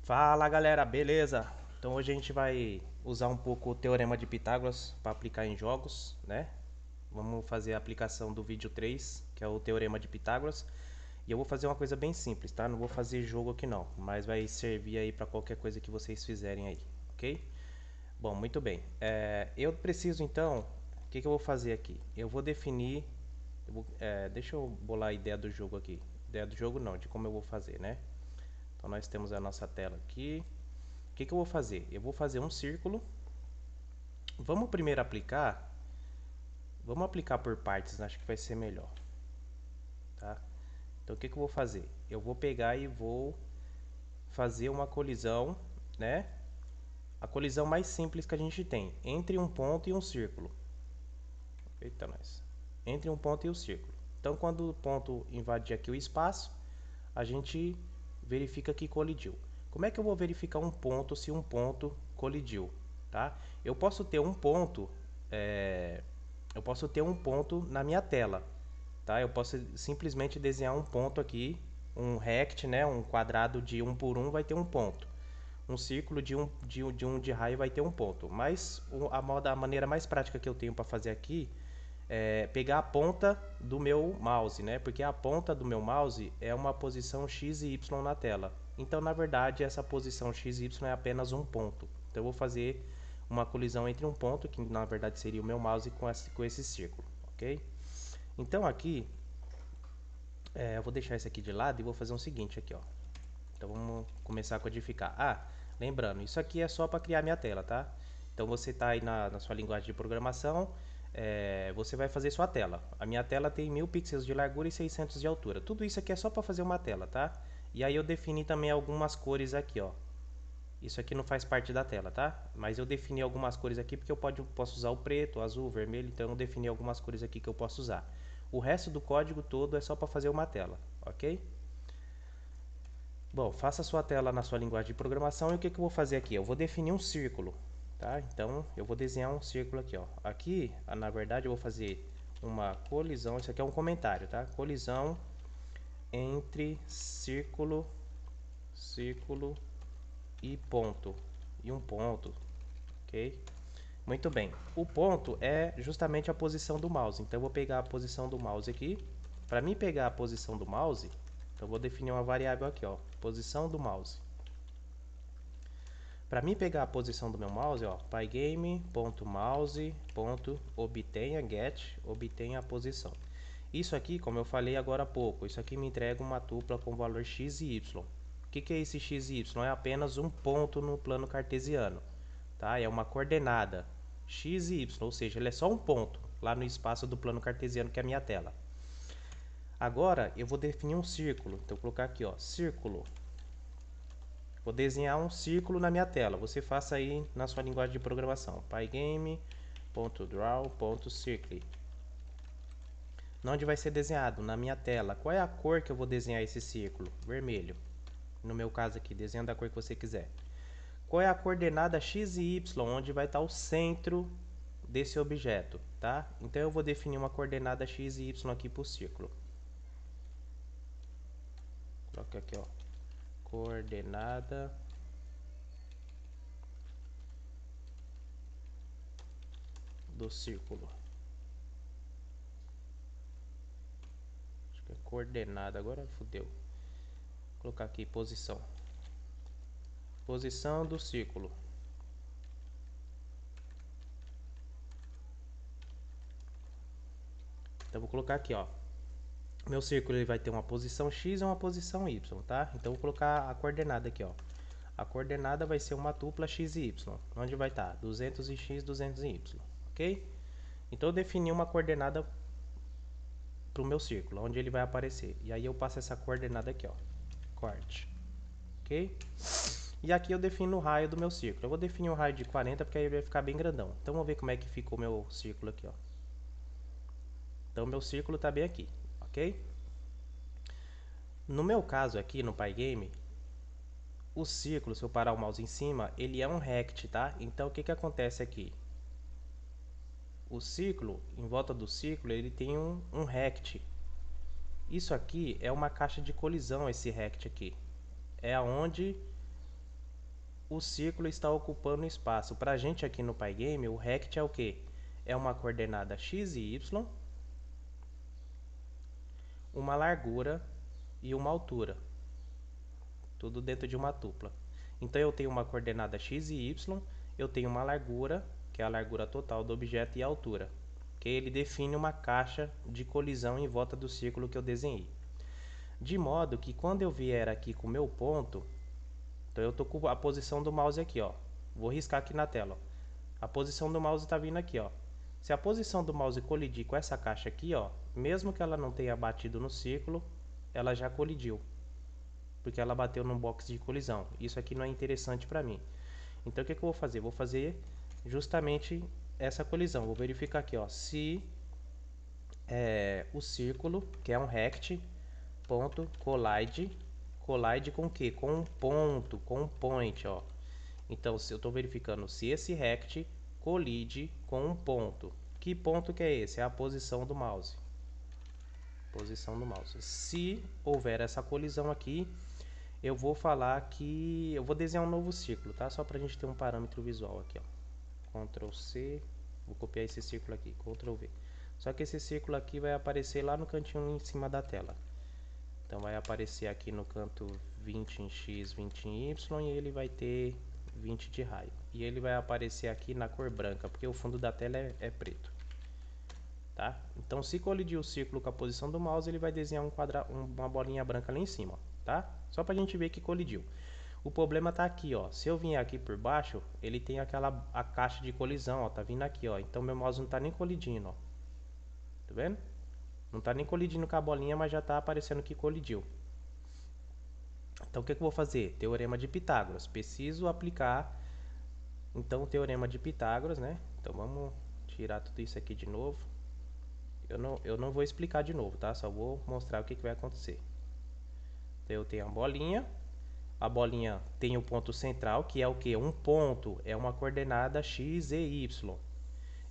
Fala galera, beleza? Então hoje a gente vai usar um pouco o Teorema de Pitágoras para aplicar em jogos, né? Vamos fazer a aplicação do vídeo 3, que é o Teorema de Pitágoras. E eu vou fazer uma coisa bem simples, tá? Não vou fazer jogo aqui não, mas vai servir aí para qualquer coisa que vocês fizerem aí, ok? Bom, muito bem. Eu preciso então, o que eu vou fazer aqui? Eu vou definir, deixa eu bolar a ideia do jogo aqui. Ideia do jogo não, de como eu vou fazer, né? Então nós temos a nossa tela aqui. O que eu vou fazer? Eu vou fazer um círculo. Vamos primeiro aplicar. Vamos aplicar por partes, acho que vai ser melhor. Tá? Então o que eu vou fazer? Eu vou pegar e vou fazer uma colisão, né? A colisão mais simples que a gente tem entre um ponto e um círculo. Eita, nós. Entre um ponto e o círculo. Então quando o ponto invadir aqui o espaço, a gente verifica que colidiu. Como é que eu vou verificar um ponto se um ponto colidiu? Tá? Eu posso ter um ponto, eu posso ter um ponto na minha tela, tá? Eu posso simplesmente desenhar um ponto aqui, um rect, né? Um quadrado de 1 por 1 vai ter um ponto. Um círculo de raio vai ter um ponto. Mas a maneira mais prática que eu tenho para fazer aqui pegar a ponta do meu mouse, né? Porque a ponta do meu mouse é uma posição x e y na tela. Então, na verdade, essa posição x e y é apenas um ponto. Então, eu vou fazer uma colisão entre um ponto, que na verdade seria o meu mouse, com esse círculo, ok? Então, aqui, eu vou deixar isso aqui de lado e vou fazer o seguinte aqui, ó. Então, vamos começar a codificar. Lembrando, isso aqui é só para criar minha tela, tá? Então, você está aí na sua linguagem de programação, você vai fazer sua tela. A minha tela tem 1000 pixels de largura e 600 de altura. Tudo isso aqui é só para fazer uma tela, tá? E aí eu defini também algumas cores aqui, ó. Isso aqui não faz parte da tela, tá? Mas eu defini algumas cores aqui porque eu posso usar o preto, o azul, o vermelho. Então eu defini algumas cores aqui que eu posso usar. O resto do código todo é só para fazer uma tela, ok? Bom, faça a sua tela na sua linguagem de programação e o que eu vou fazer aqui? Eu vou definir um círculo, tá? Então, eu vou desenhar um círculo aqui, ó. Aqui, na verdade, eu vou fazer uma colisão, isso aqui é um comentário, tá? Colisão entre círculo e ponto. E um ponto, ok? Muito bem. O ponto é justamente a posição do mouse. Então, eu vou pegar a posição do mouse aqui. Para mim pegar a posição do mouse, então eu vou definir uma variável aqui, ó. Posição do mouse. Para mim pegar a posição do meu mouse, ó, pygame.mouse.obtenha a posição. Isso aqui, como eu falei agora há pouco, isso aqui me entrega uma tupla com valor x e y. O que é esse x e y? É apenas um ponto no plano cartesiano, tá? É uma coordenada x e y, ou seja, ele é só um ponto lá no espaço do plano cartesiano que é a minha tela. Agora eu vou definir um círculo, então eu vou colocar aqui, ó, círculo. Vou desenhar um círculo na minha tela. Você faça aí na sua linguagem de programação. pygame.draw.circle. Onde vai ser desenhado? Na minha tela. Qual é a cor que eu vou desenhar esse círculo? Vermelho. No meu caso aqui, desenhando a cor que você quiser. Qual é a coordenada x e y, onde vai estar o centro desse objeto, tá? Então eu vou definir uma coordenada x e y aqui para o círculo. Coloca aqui, ó. Coordenada do círculo. Acho que é coordenada, agora fodeu. Vou colocar aqui posição. Posição do círculo. Então vou colocar aqui, ó. Meu círculo ele vai ter uma posição x e uma posição y, tá? Então vou colocar a coordenada aqui, ó. A coordenada vai ser uma dupla x e y, onde vai estar 200 em x, 200 em y, ok? Então eu defini uma coordenada para o meu círculo, onde ele vai aparecer. E aí eu passo essa coordenada aqui, ó. Corte, ok? E aqui eu defino o raio do meu círculo. Eu vou definir um raio de 40 porque aí ele vai ficar bem grandão. Então vamos ver como é que ficou o meu círculo aqui, ó. Então meu círculo está bem aqui, ok? No meu caso aqui no Pygame, o círculo, se eu parar o mouse em cima, ele é um rect, tá? Então o que acontece aqui? O círculo, em volta do círculo, ele tem um rect. Isso aqui é uma caixa de colisão, esse rect aqui. É aonde o círculo está ocupando espaço. Para a gente aqui no Pygame, o rect é o que? É uma coordenada x e y, uma largura e uma altura. Tudo dentro de uma tupla. Então eu tenho uma coordenada x e y, eu tenho uma largura, que é a largura total do objeto, e a altura, que ele define uma caixa de colisão em volta do círculo que eu desenhei. De modo que quando eu vier aqui com o meu ponto, então eu estou com a posição do mouse aqui, ó. Vou riscar aqui na tela, ó. A posição do mouse está vindo aqui, ó. Se a posição do mouse colidir com essa caixa aqui, ó, mesmo que ela não tenha batido no círculo, ela já colidiu, porque ela bateu num box de colisão. Isso aqui não é interessante para mim. Então o que eu vou fazer? Vou fazer justamente essa colisão. Vou verificar aqui, ó, se o círculo, que é um rect, ponto, collide com o que? Com um ponto, com um point, ó. Então, se eu estou verificando se esse rect colide com um ponto. Que ponto que é esse? É a posição do mouse. Posição do mouse. Se houver essa colisão aqui, eu vou falar que eu vou desenhar um novo círculo, tá? Só para a gente ter um parâmetro visual aqui, ó. Ctrl C, vou copiar esse círculo aqui, Ctrl V. Só que esse círculo aqui vai aparecer lá no cantinho em cima da tela. Então vai aparecer aqui no canto 20 em X, 20 em Y, e ele vai ter 20 de raio. E ele vai aparecer aqui na cor branca, porque o fundo da tela é preto. Tá? Então, se colidir o círculo com a posição do mouse, ele vai desenhar uma bolinha branca lá em cima, ó, tá? Só pra gente ver que colidiu. O problema tá aqui, ó. Se eu vier aqui por baixo, ele tem a caixa de colisão, ó, tá vindo aqui, ó. Então meu mouse não tá nem colidindo, ó. Tá vendo? Não tá nem colidindo com a bolinha, mas já tá aparecendo que colidiu. Então o que eu vou fazer? Teorema de Pitágoras. Preciso aplicar então o teorema de Pitágoras, né? Então vamos tirar tudo isso aqui de novo. Eu não vou explicar de novo, tá? Só vou mostrar o que vai acontecer. Então eu tenho a bolinha tem o ponto central, que é o que? Um ponto, é uma coordenada x e y.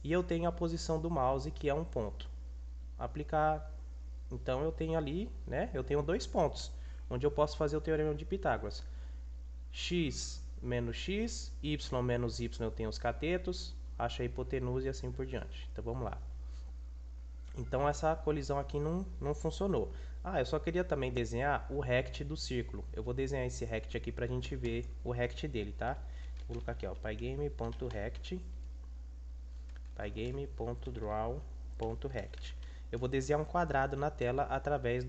E eu tenho a posição do mouse, que é um ponto. Aplicar, então eu tenho ali, né? Eu tenho dois pontos, onde eu posso fazer o teorema de Pitágoras. X menos x, y menos y eu tenho os catetos, acho a hipotenusa e assim por diante. Então vamos lá. Então essa colisão aqui não funcionou. Ah, eu só queria também desenhar o rect do círculo. Eu vou desenhar esse rect aqui pra gente ver o rect dele, tá? Vou colocar aqui, ó, pygame.rect, pygame.draw.rect. Eu vou desenhar um quadrado na tela através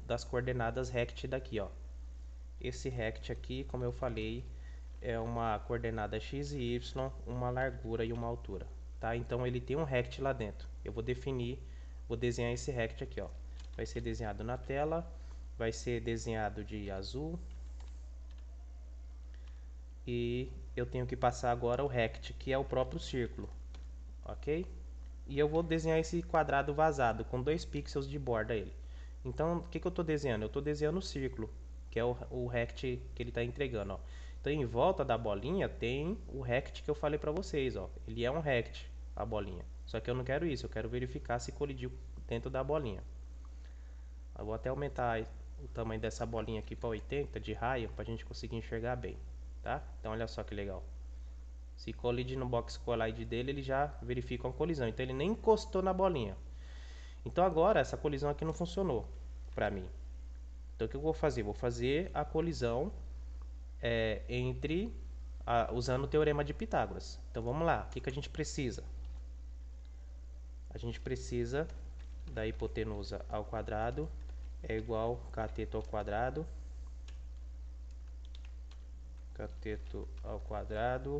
das coordenadas rect daqui, ó. Esse rect aqui, como eu falei, é uma coordenada x e y, uma largura e uma altura, tá? Então ele tem um rect lá dentro. Eu vou desenhar esse rect aqui, ó. Vai ser desenhado na tela, vai ser desenhado de azul. E eu tenho que passar agora o rect, que é o próprio círculo, ok? E eu vou desenhar esse quadrado vazado com 2 pixels de borda ele. Então, o que eu estou desenhando? Eu estou desenhando o círculo, que é o rect que ele está entregando, ó. Então, em volta da bolinha tem o rect que eu falei para vocês, ó. Ele é um rect, a bolinha. Só que eu não quero isso, eu quero verificar se colidiu dentro da bolinha. Eu vou até aumentar o tamanho dessa bolinha aqui para 80 de raio, para a gente conseguir enxergar bem, tá? Então, olha só que legal. Se colide no box collide dele, ele já verifica uma colisão. Então, ele nem encostou na bolinha. Então, agora, essa colisão aqui não funcionou para mim. Então, o que eu vou fazer? Vou fazer a colisão usando o teorema de Pitágoras. Então, vamos lá. O que a gente precisa? A gente precisa da hipotenusa ao quadrado é igual cateto ao quadrado. Cateto ao quadrado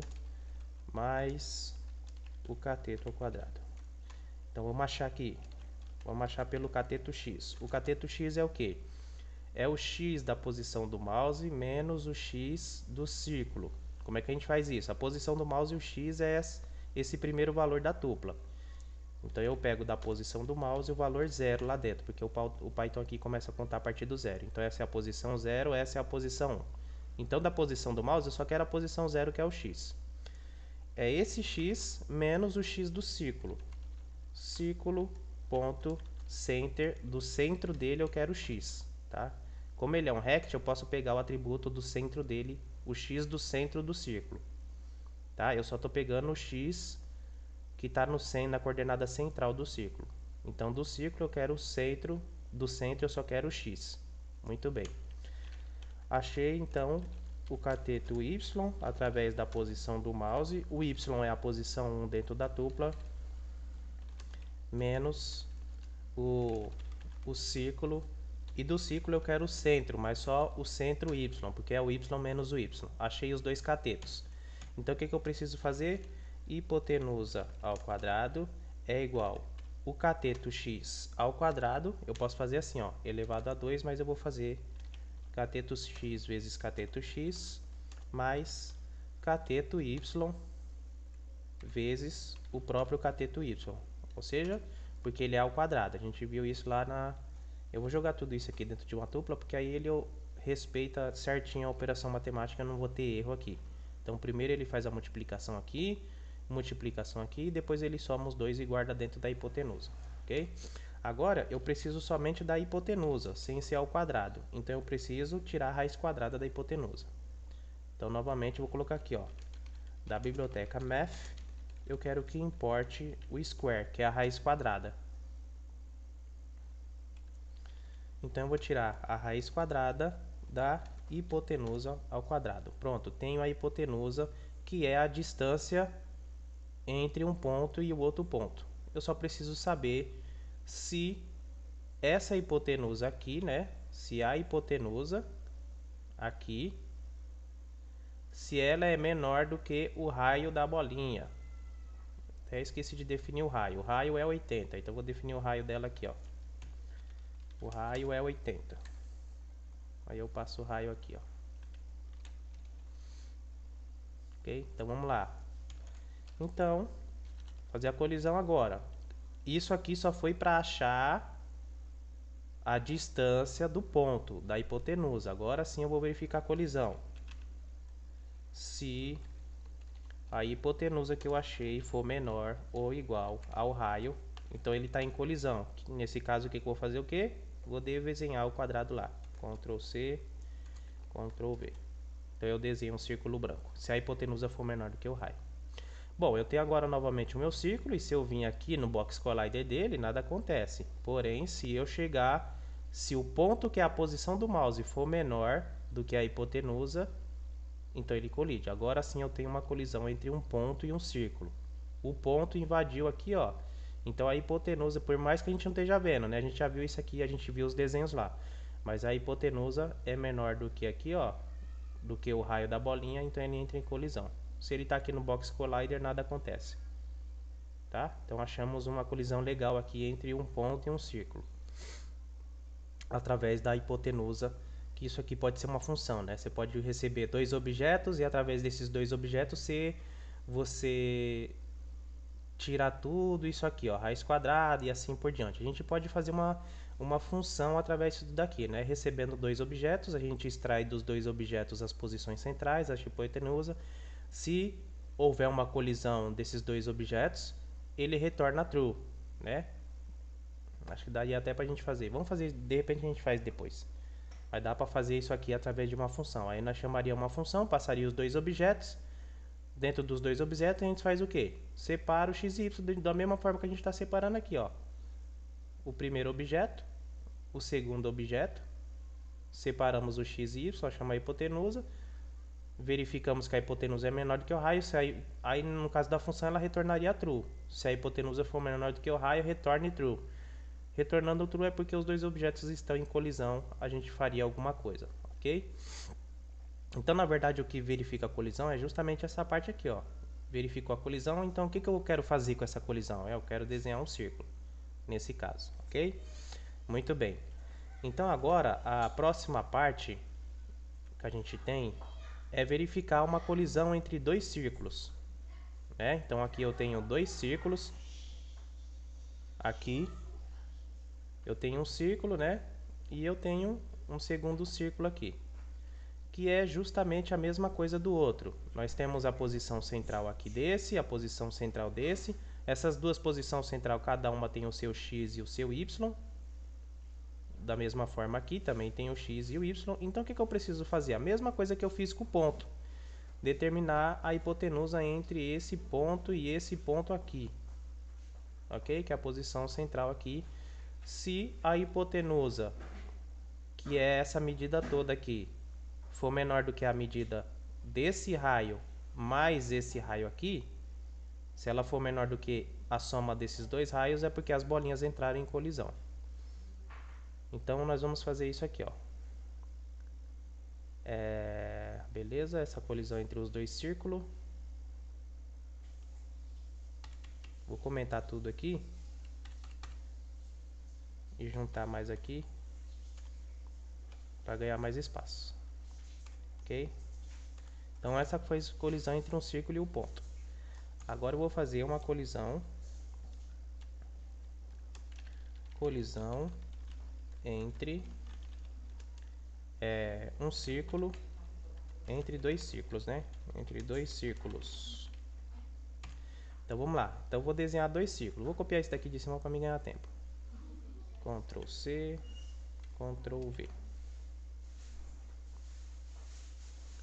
mais o cateto ao quadrado. Então, vamos achar aqui. Vamos achar pelo cateto x. O cateto x é o quê? É o x da posição do mouse menos o x do círculo. Como é que a gente faz isso? A posição do mouse e o x é esse primeiro valor da tupla. Então eu pego da posição do mouse o valor 0 lá dentro, porque o Python aqui começa a contar a partir do 0. Então essa é a posição 0, essa é a posição 1. Então da posição do mouse eu só quero a posição 0, que é o x. É esse x menos o x do círculo. Círculo, ponto, center, do centro dele eu quero x, tá? Como ele é um rect, eu posso pegar o atributo do centro dele o x do centro do círculo, tá? Eu só estou pegando o x que está na coordenada central do círculo. Então, do círculo eu quero o centro, do centro eu só quero o x. Muito bem. Achei, então, o cateto y através da posição do mouse. O y é a posição 1 dentro da tupla, menos o círculo. E do círculo eu quero o centro, mas só o centro y, porque é o y menos o y. Achei os dois catetos. Então, o que eu preciso fazer? Hipotenusa ao quadrado é igual o cateto x ao quadrado. Eu posso fazer assim, ó, elevado a 2, mas eu vou fazer cateto x vezes cateto x mais cateto y vezes o próprio cateto y. Ou seja, porque ele é ao quadrado. A gente viu isso lá na... Eu vou jogar tudo isso aqui dentro de uma tupla, porque aí ele respeita certinho a operação matemática, eu não vou ter erro aqui. Então, primeiro ele faz a multiplicação aqui, e depois ele soma os dois e guarda dentro da hipotenusa, ok? Agora, eu preciso somente da hipotenusa, sem ser ao quadrado. Então, eu preciso tirar a raiz quadrada da hipotenusa. Então, novamente, eu vou colocar aqui, ó, da biblioteca Math, eu quero que importe o square, que é a raiz quadrada. Então, eu vou tirar a raiz quadrada da hipotenusa ao quadrado. Pronto, tenho a hipotenusa, que é a distância entre um ponto e o outro ponto. Eu só preciso saber se essa hipotenusa aqui, né? Se a hipotenusa aqui, se ela é menor do que o raio da bolinha. Até esqueci de definir o raio. O raio é 80, então eu vou definir o raio dela aqui, ó. O raio é 80. Aí eu passo o raio aqui, ó. Ok? Então vamos lá. Então, fazer a colisão agora. Isso aqui só foi para achar a distância do ponto, da hipotenusa. Agora sim eu vou verificar a colisão. Se a hipotenusa que eu achei for menor ou igual ao raio, então ele está em colisão. Nesse caso aqui, que eu vou fazer o quê? Vou desenhar o quadrado lá. Ctrl C, Ctrl V. Então eu desenho um círculo branco, se a hipotenusa for menor do que o raio. Bom, eu tenho agora novamente o meu círculo, e se eu vim aqui no box collider dele, nada acontece. Porém, se o ponto que é a posição do mouse for menor do que a hipotenusa, então ele colide. Agora sim eu tenho uma colisão entre um ponto e um círculo. O ponto invadiu aqui, ó. Então a hipotenusa, por mais que a gente não esteja vendo, né? A gente já viu isso aqui, a gente viu os desenhos lá. Mas a hipotenusa é menor do que aqui, ó, do que o raio da bolinha, então ele entra em colisão. Se ele está aqui no box collider, nada acontece. Tá? Então achamos uma colisão legal aqui entre um ponto e um círculo, através da hipotenusa, que isso aqui pode ser uma função, né? Você pode receber dois objetos e através desses dois objetos você tirar tudo isso aqui, ó, raiz quadrada e assim por diante. A gente pode fazer uma função através disso daqui, né? Recebendo dois objetos, a gente extrai dos dois objetos as posições centrais, a hipotenusa. Se houver uma colisão desses dois objetos, ele retorna true, né? Acho que daria até pra gente fazer. Vamos fazer, de repente a gente faz depois. Vai dar para fazer isso aqui através de uma função. Aí nós chamaríamos uma função, passaria os dois objetos. Dentro dos dois objetos a gente faz o quê? Separa o x e y da mesma forma que a gente está separando aqui, ó. O primeiro objeto, o segundo objeto. Separamos o x e y, só chamar a hipotenusa. Verificamos que a hipotenusa é menor do que o raio. Aí no caso da função ela retornaria true. Se a hipotenusa for menor do que o raio, retorne true. Retornando true é porque os dois objetos estão em colisão, a gente faria alguma coisa, ok? Então, na verdade, o que verifica a colisão é justamente essa parte aqui, ó. Verificou a colisão, então o que eu quero fazer com essa colisão? Eu quero desenhar um círculo, nesse caso, ok? Muito bem. Então, agora, a próxima parte que a gente tem é verificar uma colisão entre dois círculos, né? Então, aqui eu tenho dois círculos. Aqui eu tenho um círculo, né? E eu tenho um segundo círculo aqui, que é justamente a mesma coisa do outro. Nós temos a posição central aqui desse, a posição central desse. Essas duas posições centrais, cada uma tem o seu x e o seu y. da mesma forma aqui, também tem o x e o y. Então o que eu preciso fazer? A mesma coisa que eu fiz com o ponto. Determinar a hipotenusa entre esse ponto e esse ponto aqui. Ok? Que é a posição central aqui. Se a hipotenusa, que é essa medida toda aqui, for menor do que a medida desse raio mais esse raio aqui, se ela for menor do que a soma desses dois raios, é porque as bolinhas entraram em colisão. Então, nós vamos fazer isso aqui, ó. Beleza? Essa colisão entre os dois círculos. Vou comentar tudo aqui. E juntar mais aqui. Para ganhar mais espaço. Ok? Então, essa foi a colisão entre um círculo e o ponto. Agora, eu vou fazer uma colisão entre um círculo entre dois círculos, né? Entre dois círculos. Então vamos lá. Então eu vou desenhar dois círculos. Vou copiar esse daqui de cima para me ganhar tempo. Ctrl C, Ctrl V.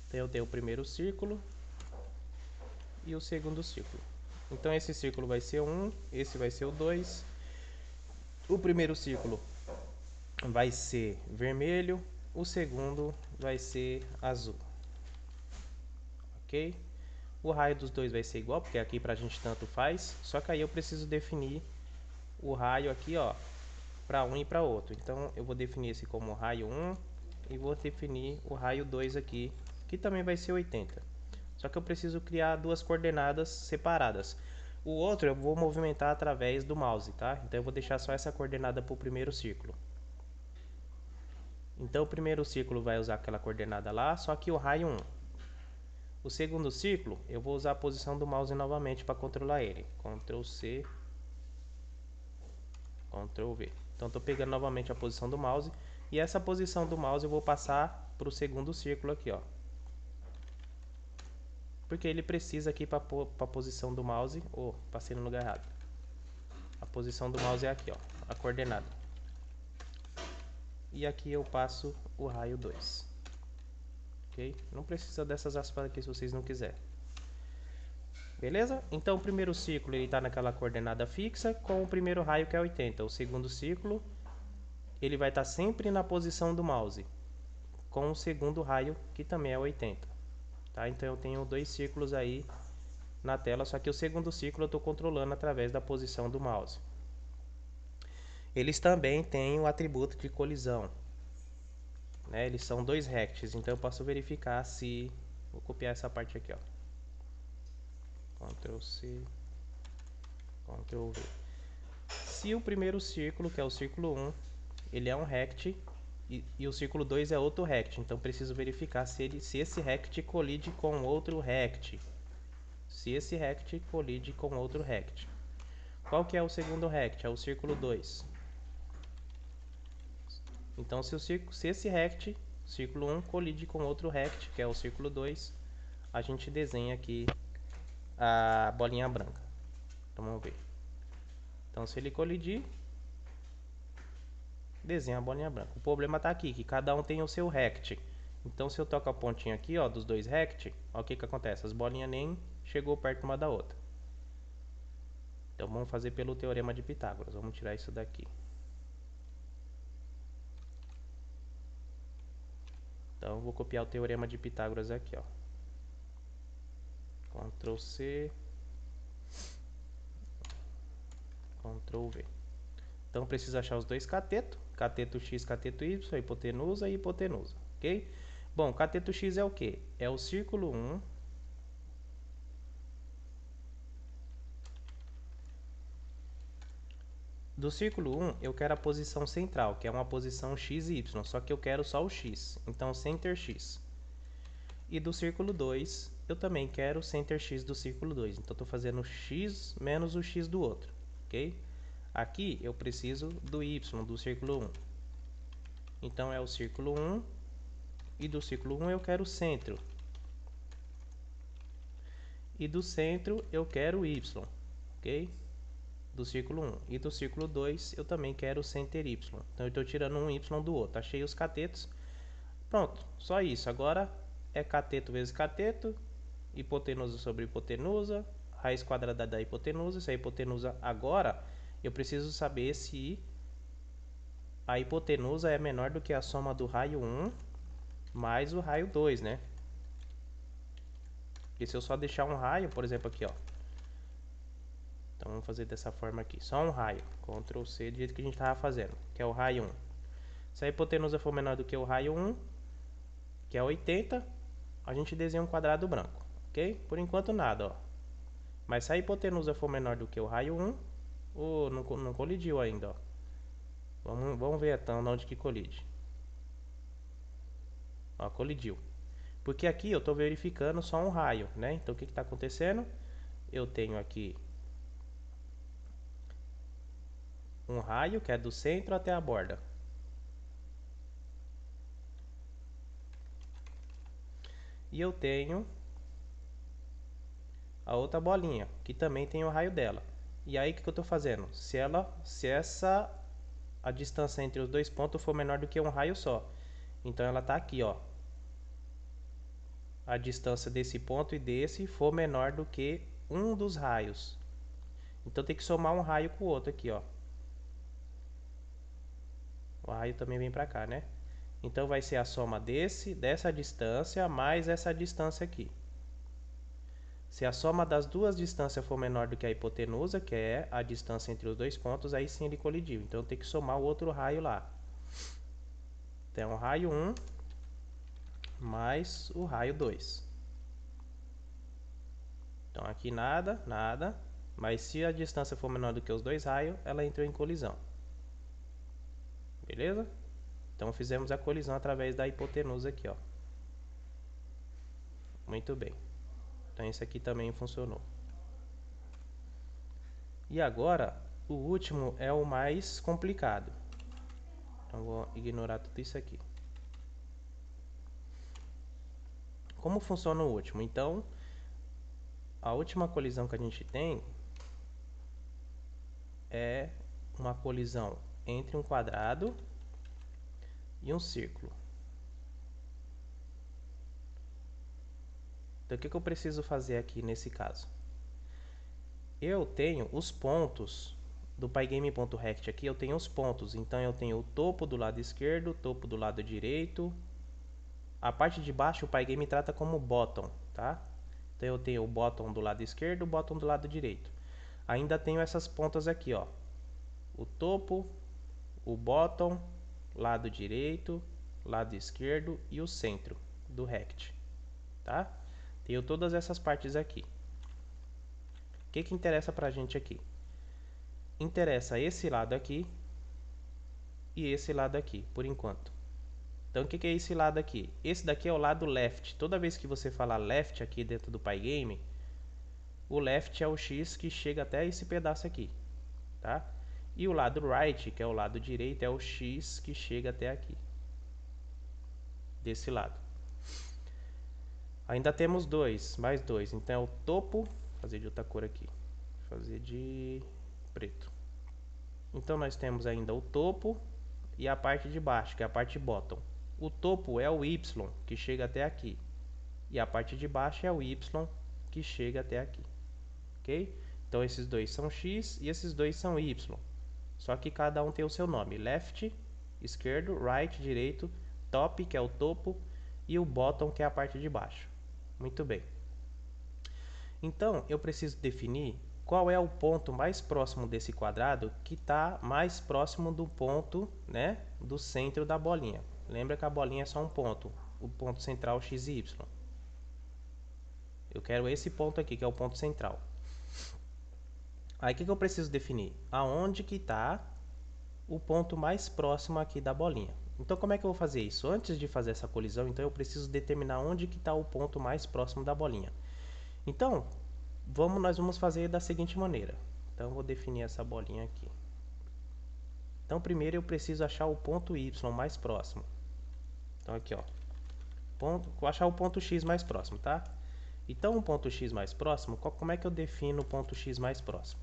Então eu tenho o primeiro círculo e o segundo círculo. Então esse círculo vai ser 1, esse vai ser o 2. O primeiro círculo vai ser vermelho, o segundo vai ser azul. Ok? O raio dos dois vai ser igual, porque aqui pra gente tanto faz. Só que aí eu preciso definir o raio aqui, ó, para um e para outro. Então eu vou definir esse como raio 1 e vou definir o raio 2 aqui, que também vai ser 80. Só que eu preciso criar duas coordenadas separadas. O outro eu vou movimentar através do mouse, tá? Então eu vou deixar só essa coordenada para o primeiro círculo. Então o primeiro círculo vai usar aquela coordenada lá, só que o raio 1. O segundo círculo, eu vou usar a posição do mouse novamente para controlar ele. Ctrl C, Ctrl V. Então estou pegando novamente a posição do mouse. E essa posição do mouse eu vou passar para o segundo círculo aqui, ó. Porque ele precisa aqui para a posição do mouse. Passei no lugar errado. A posição do mouse é aqui, ó. A coordenada. E aqui eu passo o raio 2. Ok? Não precisa dessas aspas aqui se vocês não quiserem. Beleza? Então o primeiro círculo está naquela coordenada fixa com o primeiro raio que é 80. O segundo círculo ele vai estar sempre na posição do mouse com o segundo raio que também é 80. Tá? Então eu tenho dois círculos aí na tela, só que o segundo círculo eu estou controlando através da posição do mouse. Eles também têm o atributo de colisão. Né? Eles são dois rects, então eu posso verificar se... Vou copiar essa parte aqui, ó. Ctrl C, Ctrl V. Se o primeiro círculo, que é o círculo 1, ele é um rect e o círculo 2 é outro rect, então preciso verificar se esse rect colide com outro rect. Se esse rect colide com outro rect. Qual que é o segundo rect? É o círculo 2. Então se esse rect, círculo 1, colide com outro rect, que é o círculo 2, a gente desenha aqui a bolinha branca. Então vamos ver. Então se ele colidir, desenha a bolinha branca. O problema está aqui, que cada um tem o seu rect. Então se eu toco a pontinha aqui, ó, dos dois rect, ó, o que que acontece? As bolinhas nem chegou perto uma da outra. Então vamos fazer pelo teorema de Pitágoras. Vamos tirar isso daqui. Então vou copiar o teorema de Pitágoras aqui, ó. Ctrl C, Ctrl V. Então preciso achar os dois catetos, cateto x, cateto y, hipotenusa e hipotenusa, ok? Bom, cateto x é o que? É o círculo 1 do círculo 1 eu quero a posição central, que é uma posição x e y, só que eu quero só o x, então center x. E do círculo 2 eu também quero o center x do círculo 2, então estou fazendo x menos o x do outro, ok? Aqui eu preciso do y do círculo 1. Então é o círculo 1 e do círculo 1 eu quero o centro. E do centro eu quero o y, ok? do círculo 1. E do círculo 2 eu também quero o center y. Então eu estou tirando um y do outro. Achei os catetos. Pronto, só isso. Agora é cateto vezes cateto, hipotenusa sobre hipotenusa, raiz quadrada da hipotenusa. Se a hipotenusa agora, eu preciso saber se a hipotenusa é menor do que a soma do raio 1 mais o raio 2, né? Porque se eu só deixar um raio, por exemplo aqui, ó. Então vamos fazer dessa forma aqui, só um raio, Ctrl C do jeito que a gente estava fazendo, que é o raio 1. Se a hipotenusa for menor do que o raio 1, que é 80, a gente desenha um quadrado branco, ok? Por enquanto nada, ó. Mas se a hipotenusa for menor do que o raio 1, não colidiu ainda, ó. Vamos ver então onde que colide. Ó, colidiu. Porque aqui eu estou verificando só um raio, né? Então o que está acontecendo? Eu tenho aqui um raio que é do centro até a borda. E eu tenho a outra bolinha, que também tem o raio dela. E aí o que eu estou fazendo? Se a distância entre os dois pontos for menor do que um raio só, então ela está aqui, ó. A distância desse ponto e desse for menor do que um dos raios. Então tem que somar um raio com o outro aqui, ó. O raio também vem para cá, né? Então vai ser a soma dessa distância mais essa distância aqui. Se a soma das duas distâncias for menor do que a hipotenusa, que é a distância entre os dois pontos, aí sim ele colidiu. Então tem que somar o outro raio lá. Então o raio 1 mais o raio 2. Então aqui nada, nada. Mas se a distância for menor do que os dois raios, ela entrou em colisão. Beleza? Então fizemos a colisão através da hipotenusa aqui, ó. Muito bem. Então esse aqui também funcionou. E agora, o último é o mais complicado. Então vou ignorar tudo isso aqui. Como funciona o último? Então, a última colisão que a gente tem é uma colisão entre um quadrado e um círculo. Então, o que eu preciso fazer aqui nesse caso? Eu tenho os pontos do pygame.rect aqui, eu tenho os pontos. Então, eu tenho o topo do lado esquerdo, o topo do lado direito. A parte de baixo o pygame trata como bottom, tá? Então, eu tenho o bottom do lado esquerdo, o bottom do lado direito. Ainda tenho essas pontas aqui, ó. O topo, o bottom, lado direito, lado esquerdo e o centro do rect, tá? Tenho todas essas partes aqui. O que interessa pra gente aqui? Interessa esse lado aqui e esse lado aqui, por enquanto. Então, o que é esse lado aqui? Esse daqui é o lado left. Toda vez que você falar left aqui dentro do Pygame, o left é o X que chega até esse pedaço aqui, tá? E o lado right, que é o lado direito, é o X que chega até aqui, desse lado. Ainda temos mais dois. Então é o topo, vou fazer de outra cor aqui, vou fazer de preto. Então nós temos ainda o topo e a parte de baixo, que é a parte bottom. O topo é o Y, que chega até aqui. E a parte de baixo é o Y, que chega até aqui. Ok? Então esses dois são X e esses dois são Y. Só que cada um tem o seu nome. Left, esquerdo, right, direito, top, que é o topo, e o bottom, que é a parte de baixo. Muito bem. Então, eu preciso definir qual é o ponto mais próximo desse quadrado que está mais próximo do ponto, né, do centro da bolinha. Lembra que a bolinha é só um ponto, o ponto central x e y. Eu quero esse ponto aqui, que é o ponto central. Aí, o que eu preciso definir? Aonde que está o ponto mais próximo aqui da bolinha. Então, como é que eu vou fazer isso? Antes de fazer essa colisão, então eu preciso determinar onde que está o ponto mais próximo da bolinha. Então, nós vamos fazer da seguinte maneira. Então, eu vou definir essa bolinha aqui. Então, primeiro eu preciso achar o ponto Y mais próximo. Então, aqui, ó. Vou achar o ponto X mais próximo, tá? Então, o ponto X mais próximo, como é que eu defino o ponto X mais próximo?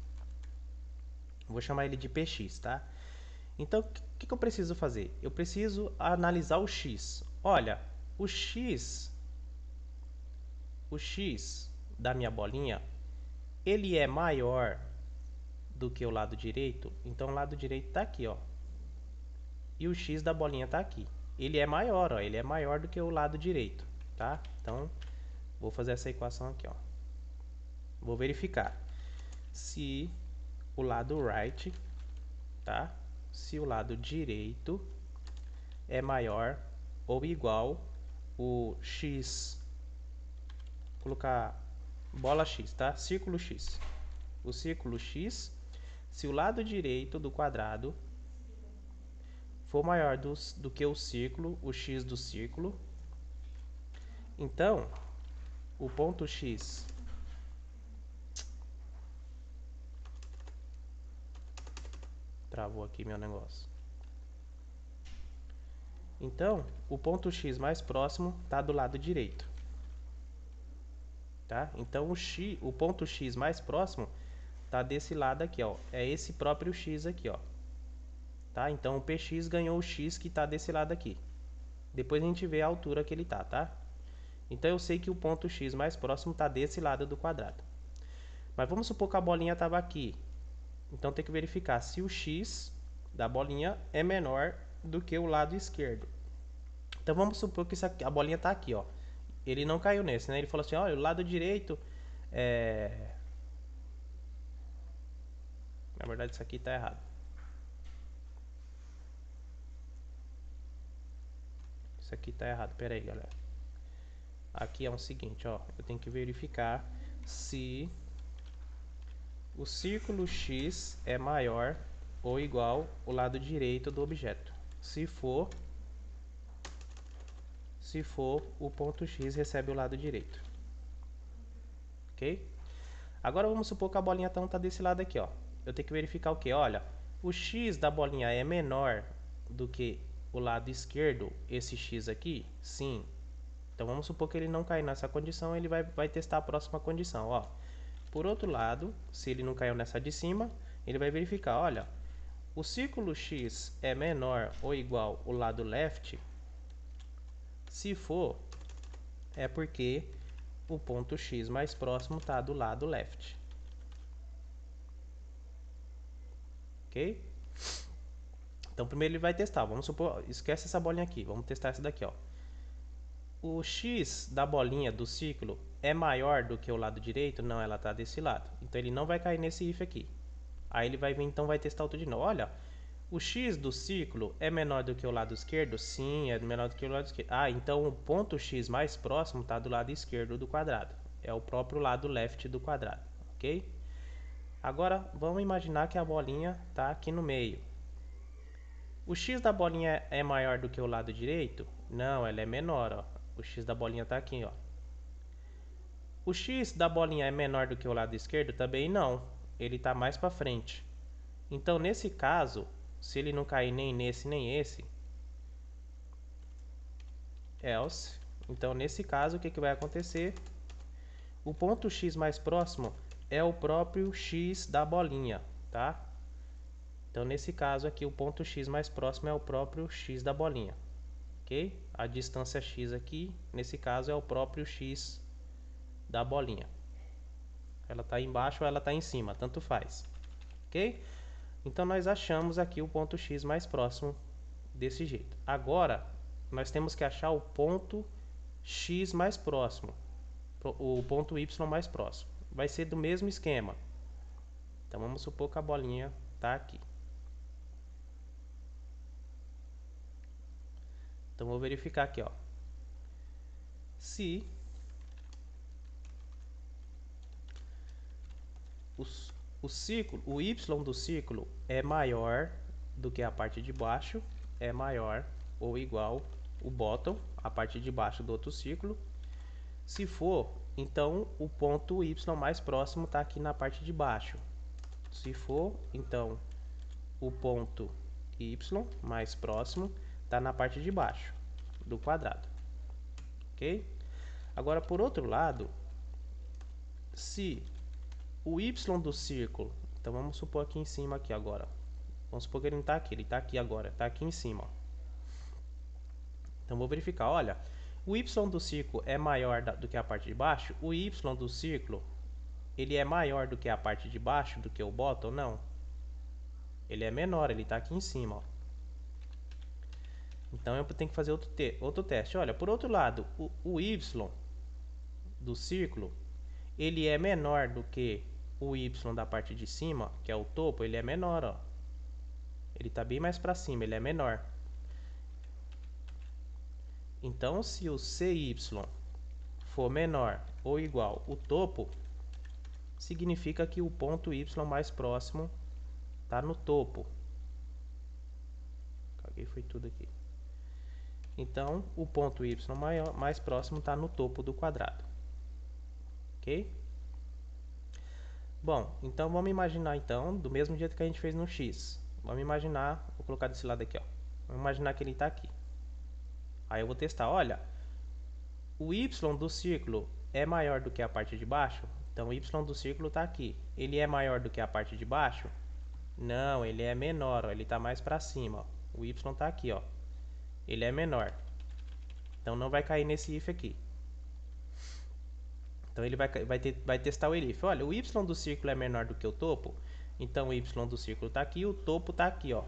Vou chamar ele de px, tá? Então, o que eu preciso fazer? Eu preciso analisar o x. Olha, o x da minha bolinha, ele é maior do que o lado direito. Então, o lado direito está aqui, ó. E o x da bolinha está aqui. Ele é maior, ó. Ele é maior do que o lado direito, tá? Então, vou fazer essa equação aqui, ó. Vou verificar se o lado right, tá? Se o lado direito é maior ou igual o x, vou colocar bola x, tá? Círculo x. O círculo x, se o lado direito do quadrado for maior do que o círculo, o x do círculo, então o ponto x travou aqui meu negócio. Então, o ponto x mais próximo está do lado direito. Tá? Então, o ponto x mais próximo está desse lado aqui, ó. É esse próprio x aqui, ó. Tá? Então, o px ganhou o x que está desse lado aqui. Depois a gente vê a altura que ele tá, tá? Então, eu sei que o ponto x mais próximo está desse lado do quadrado. Mas vamos supor que a bolinha estava aqui. Então, tem que verificar se o x da bolinha é menor do que o lado esquerdo. Então, vamos supor que a bolinha está aqui, ó. Ele não caiu nesse, né? Ele falou assim, olha, o lado direito é... Na verdade, isso aqui está errado. Isso aqui está errado. Pera aí, galera. Aqui é o seguinte, ó. Eu tenho que verificar se o círculo x é maior ou igual ao lado direito do objeto. Se for, o ponto x recebe o lado direito. Ok? Agora vamos supor que a bolinha então está desse lado aqui, ó. Eu tenho que verificar o que? Olha, o x da bolinha é menor do que o lado esquerdo, esse x aqui? Sim. Então vamos supor que ele não cai nessa condição, ele vai testar a próxima condição, ó. Por outro lado, se ele não caiu nessa de cima, ele vai verificar, olha, o círculo x é menor ou igual ao lado left? Se for, é porque o ponto x mais próximo está do lado left. Ok? Então primeiro ele vai testar, vamos supor, esquece essa bolinha aqui, vamos testar essa daqui, ó. O x da bolinha do círculo é maior do que o lado direito? Não, ela está desse lado. Então ele não vai cair nesse if aqui. Aí ele vai vir, então vai testar outro de novo. Olha, o x do círculo é menor do que o lado esquerdo? Sim, é menor do que o lado esquerdo. Ah, então o ponto x mais próximo está do lado esquerdo do quadrado. É o próprio lado left do quadrado, ok? Agora vamos imaginar que a bolinha está aqui no meio. O x da bolinha é maior do que o lado direito? Não, ela é menor, ó. O x da bolinha está aqui, ó. O x da bolinha é menor do que o lado esquerdo? Também não. Ele está mais para frente. Então, nesse caso, se ele não cair nem nesse nem esse, else. Então, nesse caso, o que vai acontecer? O ponto x mais próximo é o próprio x da bolinha, tá? Então, nesse caso aqui, o ponto x mais próximo é o próprio x da bolinha, ok? A distância x aqui, nesse caso, é o próprio x da bolinha. Ela está embaixo ou ela está em cima, tanto faz, ok? Então, nós achamos aqui o ponto x mais próximo desse jeito. Agora, nós temos que achar o ponto x mais próximo, o ponto y mais próximo. Vai ser do mesmo esquema. Então, vamos supor que a bolinha está aqui. Então, vou verificar aqui, ó. Se o y do círculo é maior do que a parte de baixo, é maior ou igual o bottom, a parte de baixo do outro círculo. Se for, então o ponto y mais próximo está aqui na parte de baixo. Se for, então o ponto y mais próximo está na parte de baixo do quadrado, ok? Agora, por outro lado, se o y do círculo, Então vamos supor aqui em cima aqui agora. Vamos supor que ele não está aqui, ele está aqui agora, está aqui em cima. Ó. Então vou verificar, olha, o y do círculo é maior do que a parte de baixo? O y do círculo, ele é maior do que a parte de baixo, do que o bottom? Não. Ele é menor, ele está aqui em cima. Ó. Então eu tenho que fazer outro teste. Olha, por outro lado, o y do círculo, ele é menor do que o y da parte de cima, que é o topo, ele é menor, ó. Ele está bem mais para cima, ele é menor. Então, se o CY for menor ou igual ao topo, significa que o ponto Y mais próximo está no topo. Caguei, foi tudo aqui. Então, o ponto Y mais próximo está no topo do quadrado. Ok? Bom, então vamos imaginar então, do mesmo jeito que a gente fez no X. Vamos imaginar, vou colocar desse lado aqui, ó. Vamos imaginar que ele está aqui. Aí eu vou testar, olha, o y do círculo é maior do que a parte de baixo? Então o y do círculo está aqui. Ele é maior do que a parte de baixo? Não, ele é menor, ó, ele está mais para cima. Ó. O y está aqui, ó. Ele é menor. Então não vai cair nesse if aqui. Então ele vai testar o if. Olha, o y do círculo é menor do que o topo? Então o y do círculo está aqui, o topo está aqui, ó.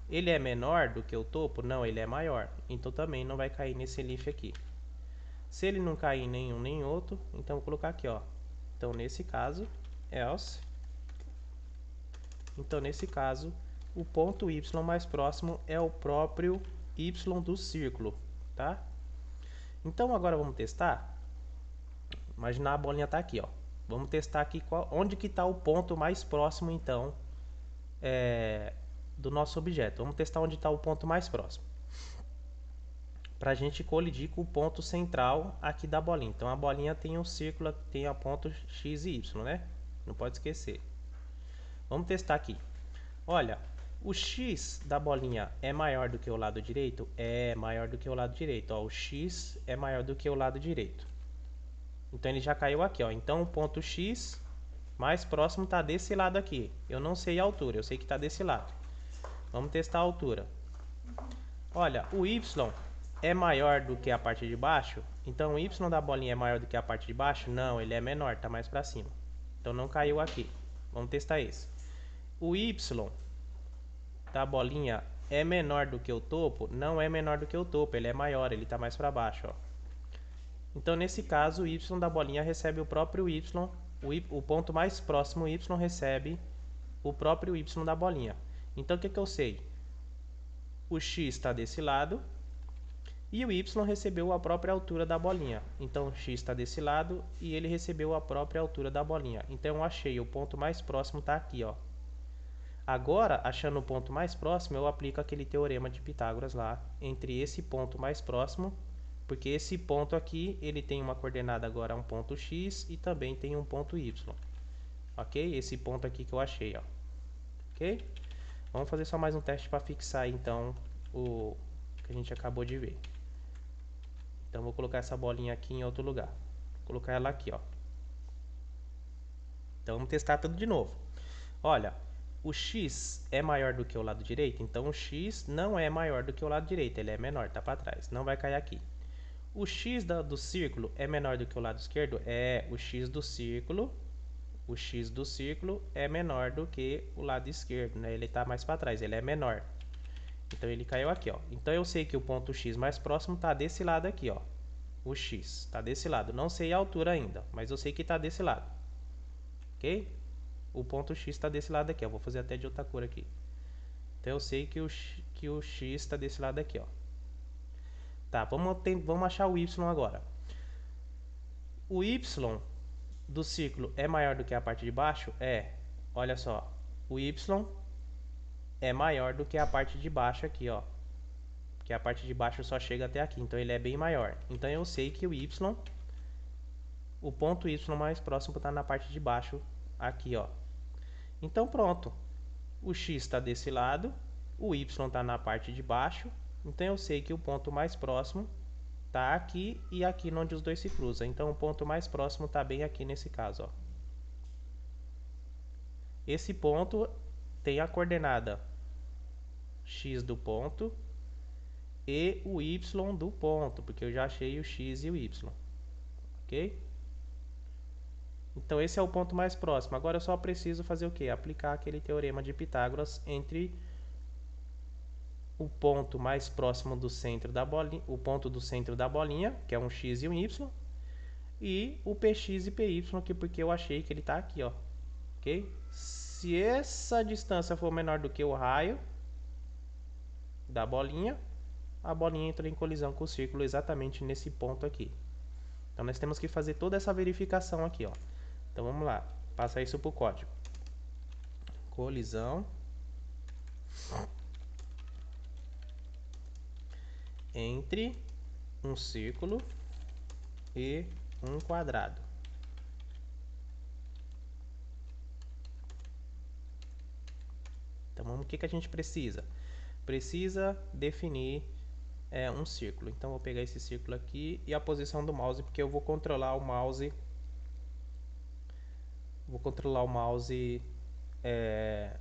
Ele é menor do que o topo? Não, ele é maior. Então também não vai cair nesse if aqui. Se ele não cair em nenhum nem outro, então vou colocar aqui, ó. Então nesse caso, else. Então nesse caso, o ponto y mais próximo é o próprio y do círculo, tá? Então agora vamos testar. Imaginar a bolinha tá aqui, ó. Vamos testar aqui onde que está o ponto mais próximo, então, do nosso objeto. Vamos testar onde está o ponto mais próximo. Para a gente colidir com o ponto central aqui da bolinha. Então, a bolinha tem um círculo, tem a ponto x e y, né? Não pode esquecer. Vamos testar aqui. Olha, o x da bolinha é maior do que o lado direito? É maior do que o lado direito. Ó, o x é maior do que o lado direito. Então, ele já caiu aqui, ó. Então, o ponto x mais próximo está desse lado aqui. Eu não sei a altura, eu sei que está desse lado. Vamos testar a altura. Olha, o y é maior do que a parte de baixo? Então, o y da bolinha é maior do que a parte de baixo? Não, ele é menor, está mais para cima. Então, não caiu aqui. Vamos testar esse. O y da bolinha é menor do que o topo? Não é menor do que o topo, ele é maior, ele está mais para baixo. Ó. Então, nesse caso, o y da bolinha recebe o próprio y, o ponto mais próximo y recebe o próprio y da bolinha. Então, o que eu sei? O x está desse lado e o y recebeu a própria altura da bolinha. Então, o x está desse lado e ele recebeu a própria altura da bolinha. Então, eu achei o ponto mais próximo está aqui, ó. Agora, achando o ponto mais próximo, eu aplico aquele teorema de Pitágoras lá entre esse ponto mais próximo, porque esse ponto aqui, ele tem uma coordenada agora, um ponto x e também tem um ponto y. Ok? Esse ponto aqui que eu achei, ó. Ok? Vamos fazer só mais um teste para fixar, então, o que a gente acabou de ver. Então, vou colocar essa bolinha aqui em outro lugar. Vou colocar ela aqui, ó. Então, vamos testar tudo de novo. Olha, o x é maior do que o lado direito? Então, o x não é maior do que o lado direito, ele é menor, tá para trás, não vai cair aqui. O x do círculo é menor do que o lado esquerdo? É, o x do círculo é menor do que o lado esquerdo, né? Ele está mais para trás, ele é menor. Então, ele caiu aqui, ó. Então, eu sei que o ponto x mais próximo está desse lado aqui, ó. O x está desse lado. Não sei a altura ainda, mas eu sei que está desse lado. Ok? O ponto x está desse lado aqui, ó. Vou fazer até de outra cor aqui. Então, eu sei que o x está desse lado aqui, ó. Tá, vamos achar o y agora. O y do círculo é maior do que a parte de baixo? É. Olha só. O y é maior do que a parte de baixo aqui, ó. Porque a parte de baixo só chega até aqui. Então, ele é bem maior. Então, eu sei que o ponto y mais próximo está na parte de baixo aqui, ó. Então, pronto. O x está desse lado. O y está na parte de baixo. Então, eu sei que o ponto mais próximo está aqui e aqui onde os dois se cruzam. Então, o ponto mais próximo está bem aqui nesse caso, ó. Esse ponto tem a coordenada x do ponto e o y do ponto, porque eu já achei o x e o y, ok? Então esse é o ponto mais próximo. Agora eu só preciso fazer o quê? Aplicar aquele teorema de Pitágoras entre o ponto mais próximo do centro da bolinha, o ponto do centro da bolinha, que é um x e um y, e o px e py, que porque eu achei que ele está aqui, ó, ok? Se essa distância for menor do que o raio da bolinha, a bolinha entra em colisão com o círculo exatamente nesse ponto aqui. Então nós temos que fazer toda essa verificação aqui, ó. Então vamos lá, passa isso para o código. Colisão entre um círculo e um quadrado. Então, o que a gente precisa? Precisa definir um círculo. Então, vou pegar esse círculo aqui e a posição do mouse, porque eu vou controlar o mouse.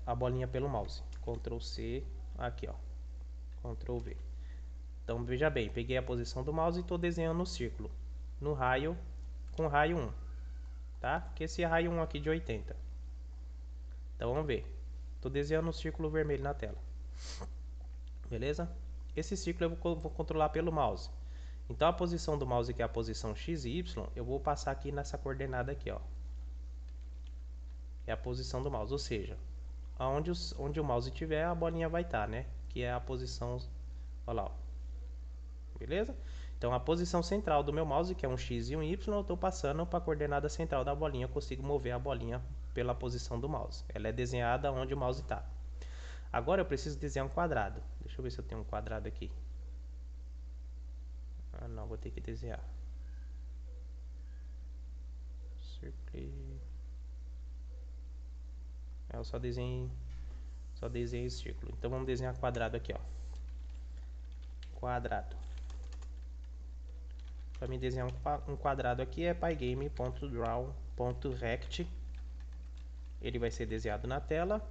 A bolinha pelo mouse. Ctrl C, aqui, ó. Ctrl V. Então, veja bem, peguei a posição do mouse e estou desenhando o círculo no raio, com raio 1, tá? Que esse raio 1 aqui de 80. Então, vamos ver. Estou desenhando um círculo vermelho na tela. Beleza? Esse círculo eu vou controlar pelo mouse. Então, a posição do mouse, que é a posição x e y, eu vou passar aqui nessa coordenada aqui, ó. É a posição do mouse, ou seja, onde o mouse estiver, a bolinha vai estar, né? Que é a posição, olha lá, ó. Beleza? Então, a posição central do meu mouse, que é um x e um y, eu estou passando para a coordenada central da bolinha. Eu consigo mover a bolinha pela posição do mouse. Ela é desenhada onde o mouse está. Agora eu preciso desenhar um quadrado. Deixa eu ver se eu tenho um quadrado aqui. Ah, não, vou ter que desenhar. Eu só desenhei círculo. Então vamos desenhar quadrado aqui, ó. Quadrado. Para mim desenhar um quadrado aqui é pygame.draw.rect. Ele vai ser desenhado na tela.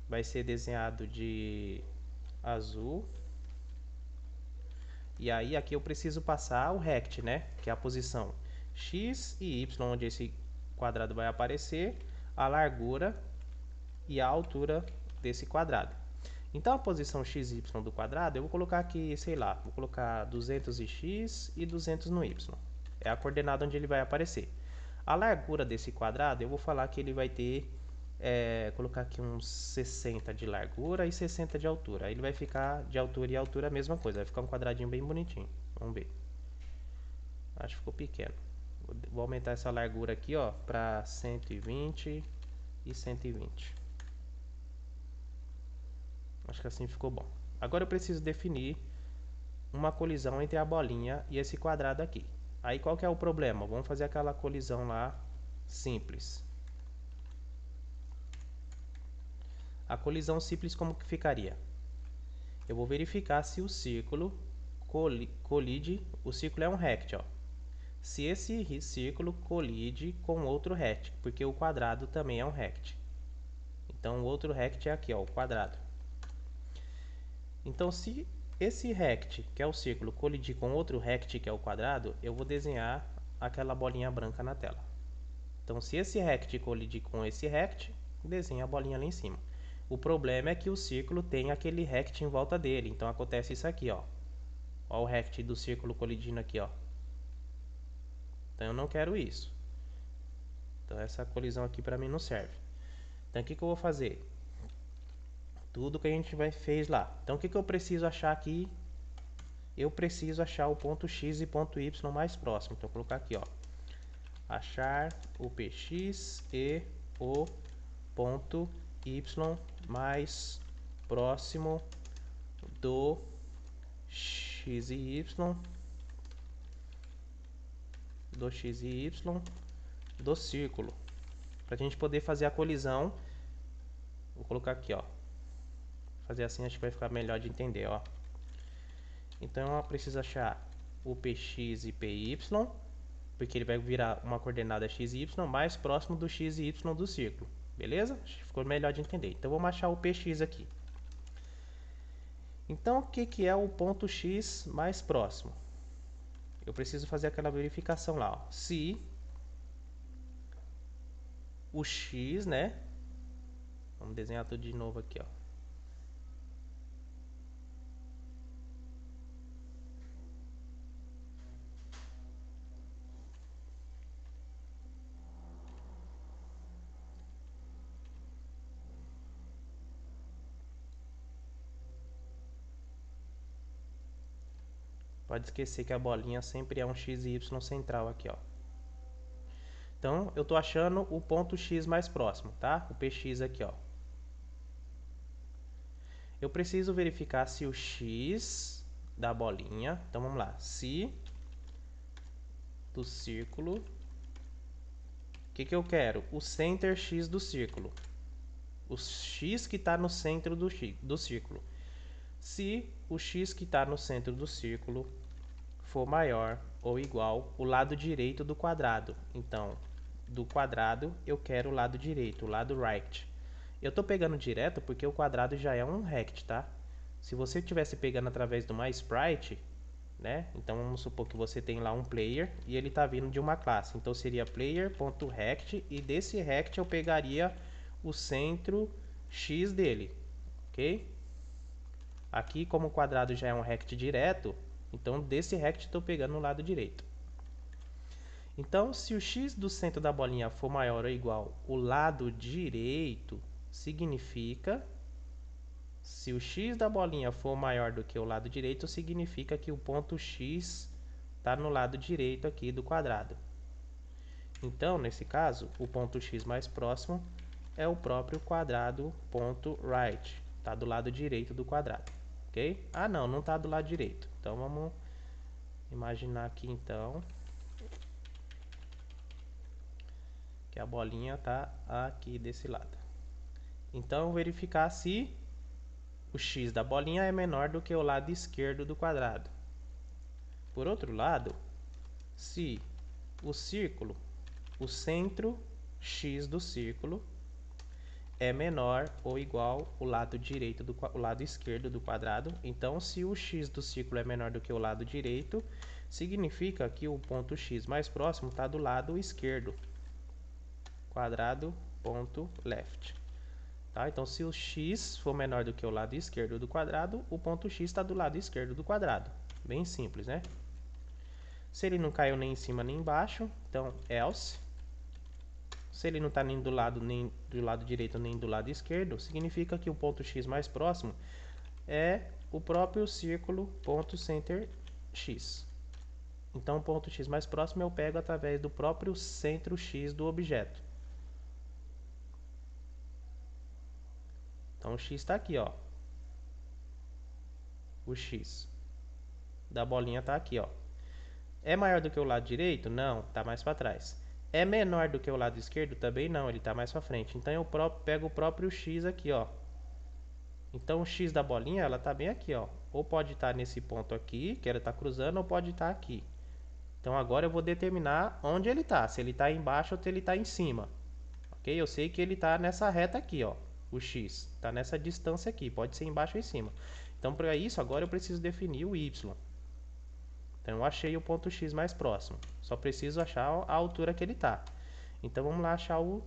Vai ser desenhado de azul. E aí aqui eu preciso passar o rect, né? Que é a posição x e y, onde esse quadrado vai aparecer, a largura e a altura desse quadrado. Então a posição x e y do quadrado, eu vou colocar aqui, sei lá, vou colocar 200 em x e 200 no y. É a coordenada onde ele vai aparecer. A largura desse quadrado, eu vou falar que ele vai ter, colocar aqui uns 60 de largura e 60 de altura. Aí ele vai ficar de altura e altura a mesma coisa, vai ficar um quadradinho bem bonitinho. Vamos ver. Acho que ficou pequeno. Vou aumentar essa largura aqui, ó, para 120 e 120. Acho que assim ficou bom. Agora eu preciso definir uma colisão entre a bolinha e esse quadrado aqui. Aí qual que é o problema? Vamos fazer aquela colisão lá simples. A colisão simples como que ficaria? Eu vou verificar se o círculo colide, o círculo é um rect, ó. Se esse círculo colide com outro rect, porque o quadrado também é um rect. Então o outro rect é aqui, ó, o quadrado. Então se esse rect, que é o círculo, colidir com outro rect, que é o quadrado, eu vou desenhar aquela bolinha branca na tela. Então se esse rect colidir com esse rect, desenha a bolinha lá em cima. O problema é que o círculo tem aquele rect em volta dele, então acontece isso aqui, ó. Ó o rect do círculo colidindo aqui, ó. Então eu não quero isso. Então essa colisão aqui para mim não serve. Então o que eu vou fazer? Tudo que a gente fez lá. Então o que eu preciso achar aqui? Eu preciso achar o ponto x e ponto y mais próximo. Então vou colocar aqui, ó. Achar o px e o ponto y mais próximo do x e y do círculo, para a gente poder fazer a colisão. Vou colocar aqui, ó. Fazer assim, acho que vai ficar melhor de entender, ó. Então eu preciso achar o px e py, porque ele vai virar uma coordenada x e y mais próximo do x e y do círculo. Beleza? Acho que ficou melhor de entender. Então vamos achar o px aqui. Então o que é o ponto x mais próximo? Eu preciso fazer aquela verificação lá, ó. Se o x, né? Vamos desenhar tudo de novo aqui, ó. Pode esquecer que a bolinha sempre é um x e y central aqui, ó. Então, eu estou achando o ponto x mais próximo, tá? O px aqui, ó. Eu preciso verificar se o x da bolinha... Então, vamos lá. Se do círculo... O que eu quero? O center x do círculo. O x que está no centro do círculo. Se o x que está no centro do círculo for maior ou igual ao lado direito do quadrado. Então, do quadrado eu quero o lado direito, o lado right. Eu estou pegando direto porque o quadrado já é um rect, tá? Se você estivesse pegando através do MySprite, né? Então vamos supor que você tem lá um player e ele está vindo de uma classe. Então seria player.rect e desse rect eu pegaria o centro x dele, ok? Aqui, como o quadrado já é um rect direto, então desse rect estou pegando no lado direito. Então, se o x do centro da bolinha for maior ou igual ao lado direito, significa... Se o x da bolinha for maior do que o lado direito, significa que o ponto x está no lado direito aqui do quadrado. Então, nesse caso, o ponto x mais próximo é o próprio quadrado ponto right. Está do lado direito do quadrado. Ok? Ah, não está do lado direito. Então, vamos imaginar aqui, então, que a bolinha está aqui desse lado. Então, verificar se o x da bolinha é menor do que o lado esquerdo do quadrado. Por outro lado, se o círculo, o centro x do círculo, é menor ou igual ao lado direito o lado esquerdo do quadrado, então se o x do círculo é menor do que o lado direito, significa que o ponto x mais próximo está do lado esquerdo. Quadrado ponto left. Tá? Então, se o x for menor do que o lado esquerdo do quadrado, o ponto x está do lado esquerdo do quadrado. Bem simples, né? Se ele não caiu nem em cima nem embaixo, então else. Se ele não está nem do lado direito nem do lado esquerdo, significa que o ponto x mais próximo é o próprio círculo ponto center x. Então, o ponto x mais próximo eu pego através do próprio centro x do objeto. Então, o x está aqui, ó. O x da bolinha está aqui, ó. É maior do que o lado direito? Não, está mais para trás. É menor do que o lado esquerdo? Também não, ele está mais para frente. Então eu pego o próprio x aqui, ó. Então o x da bolinha, ela está bem aqui, ó. Ou pode estar nesse ponto aqui, que ela está cruzando, ou pode estar aqui. Então agora eu vou determinar onde ele está. Se ele está embaixo ou se ele está em cima. Ok? Eu sei que ele está nessa reta aqui, ó. O x está nessa distância aqui, pode ser embaixo ou em cima. Então para isso agora eu preciso definir o y. Então eu achei o ponto x mais próximo. Só preciso achar a altura que ele está. Então vamos lá achar o... Vou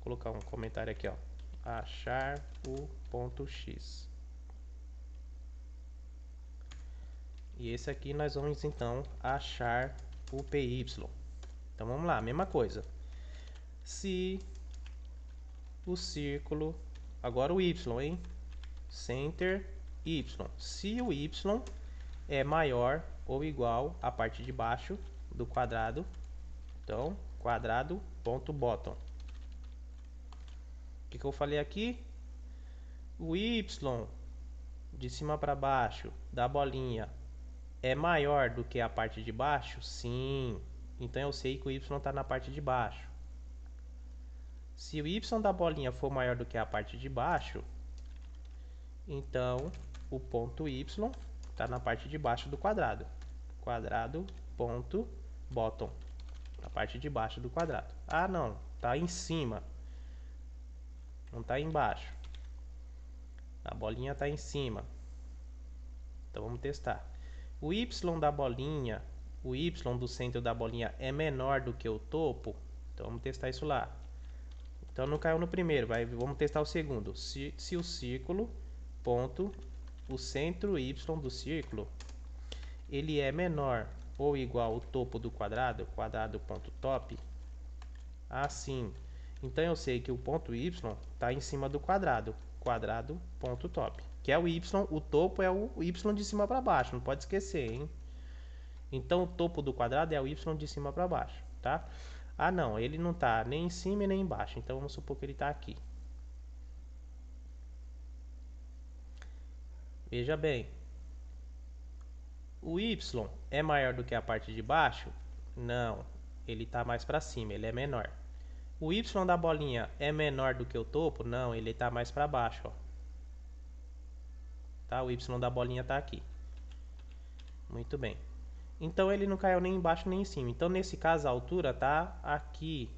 colocar um comentário aqui, ó. Achar o ponto x. E esse aqui nós vamos então achar o py. Então vamos lá, mesma coisa. Se o círculo... Agora o y, hein? Center y. Se o y é maior ou igual à parte de baixo do quadrado, então quadrado ponto bottom. O que eu falei aqui? O y de cima para baixo da bolinha é maior do que a parte de baixo? Sim. Então eu sei que o y está na parte de baixo. Se o y da bolinha for maior do que a parte de baixo, então o ponto y está na parte de baixo do quadrado. Quadrado ponto bottom. parte de baixo do quadrado. Ah, não, tá em cima. Não tá embaixo. A bolinha tá em cima. Então vamos testar. O y da bolinha, o y do centro da bolinha é menor do que o topo. Então vamos testar isso lá. Então não caiu no primeiro, vamos testar o segundo. Se o círculo, ponto, o centro y do círculo, ele é menor ou igual ao topo do quadrado, quadrado ponto top, assim. Então eu sei que o ponto y está em cima do quadrado, quadrado ponto top, que é o y, o topo é o y de cima para baixo, não pode esquecer, hein? Então o topo do quadrado é o y de cima para baixo, tá? Ah, não, ele não está nem em cima e nem embaixo, então vamos supor que ele está aqui. Veja bem, o y é maior do que a parte de baixo? Não, ele está mais para cima, ele é menor. O y da bolinha é menor do que o topo? Não, ele está mais para baixo, ó. Tá? O y da bolinha está aqui. Muito bem. Então ele não caiu nem embaixo nem em cima. Então nesse caso a altura está aqui.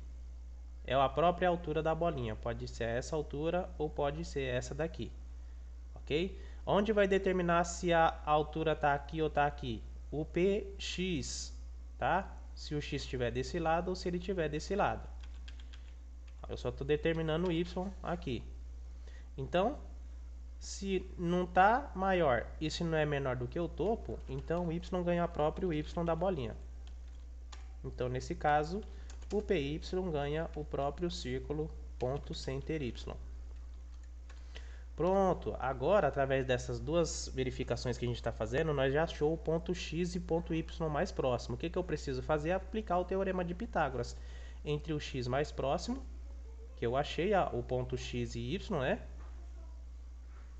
É a própria altura da bolinha. Pode ser essa altura ou pode ser essa daqui. Ok? Onde vai determinar se a altura está aqui ou está aqui? O px, tá? Se o x estiver desse lado ou se ele estiver desse lado. Eu só estou determinando o y aqui. Então, se não está maior e se não é menor do que o topo, então o y ganha próprio y da bolinha. Então, nesse caso, o py ganha o próprio círculo ponto center y. Pronto, agora através dessas duas verificações que a gente está fazendo, nós já achou o ponto x e ponto y mais próximo. O que eu preciso fazer é aplicar o teorema de Pitágoras entre o x mais próximo, que eu achei o ponto x e y, né?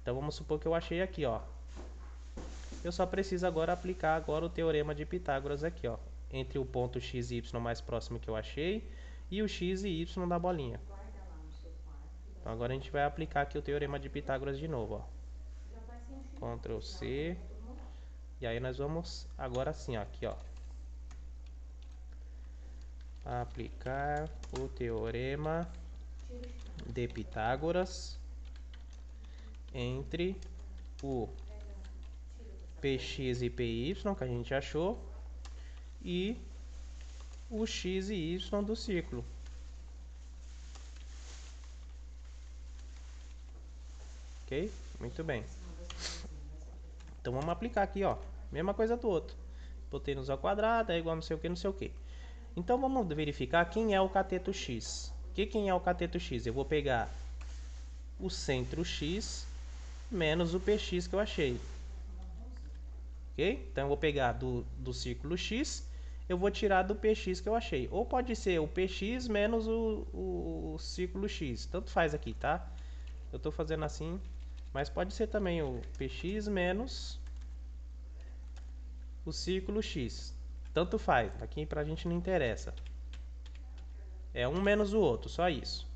Então vamos supor que eu achei aqui, ó. Eu só preciso agora aplicar agora o teorema de Pitágoras aqui, ó, entre o ponto x e y mais próximo que eu achei e o x e y da bolinha. Então agora a gente vai aplicar aqui o teorema de Pitágoras de novo, ó. Ctrl C. E aí nós vamos agora sim, ó, aqui, ó. Aplicar o teorema de Pitágoras entre o px e py, que a gente achou, e o x e y do círculo. Ok? Muito bem. Então vamos aplicar aqui, ó. Mesma coisa do outro. Hipotenusa ao quadrado é igual a não sei o que, não sei o que. Então vamos verificar quem é o cateto x. Quem é o cateto x? Eu vou pegar o centro x menos o px que eu achei. Ok? Então eu vou pegar do círculo x, eu vou tirar do px que eu achei. Ou pode ser o px menos o círculo x. Tanto faz aqui, tá? Eu estou fazendo assim, mas pode ser também o px menos o círculo x. Tanto faz, aqui pra gente não interessa. É um menos o outro, só isso.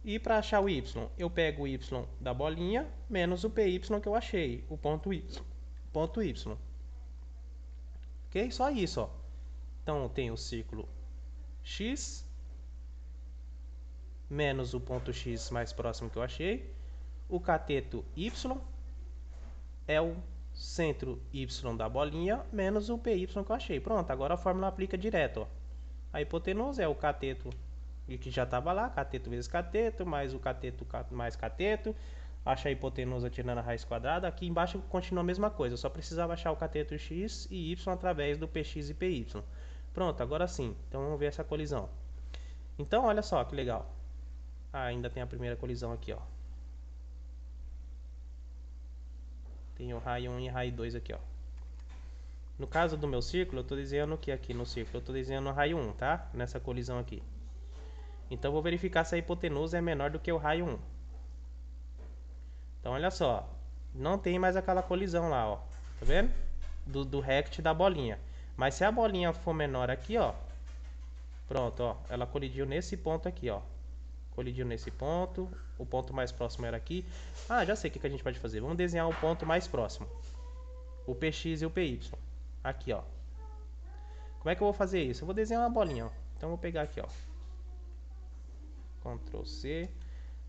E para achar o y, eu pego o y da bolinha menos o py que eu achei, o ponto y. Ok? Só isso, ó. Então eu tenho o círculo x menos o ponto x mais próximo que eu achei. O cateto y é o centro y da bolinha menos o py que eu achei. Pronto, agora a fórmula aplica direto, ó. A hipotenusa é o cateto que já estava lá, cateto vezes cateto, mais o cateto mais cateto. Acha a hipotenusa tirando a raiz quadrada. Aqui embaixo continua a mesma coisa, eu só precisava achar o cateto x e y através do px e py. Pronto, agora sim. Então vamos ver essa colisão. Então olha só que legal. Ainda tem a primeira colisão aqui, ó. Tem o raio 1 e raio 2 aqui, ó. No caso do meu círculo, eu estou desenhando o que aqui no círculo? Eu estou desenhando o raio 1, tá? Nessa colisão aqui. Então eu vou verificar se a hipotenusa é menor do que o raio 1. Então olha só, não tem mais aquela colisão lá, ó. Tá vendo? Do rect da bolinha. Mas se a bolinha for menor aqui, ó. Pronto, ó. Ela colidiu nesse ponto aqui, ó. Colidiu nesse ponto. O ponto mais próximo era aqui. Ah, já sei o que a gente pode fazer. Vamos desenhar o ponto mais próximo. O px e o py. Aqui, ó. Como é que eu vou fazer isso? Eu vou desenhar uma bolinha, ó. Então eu vou pegar aqui, ó. Ctrl C.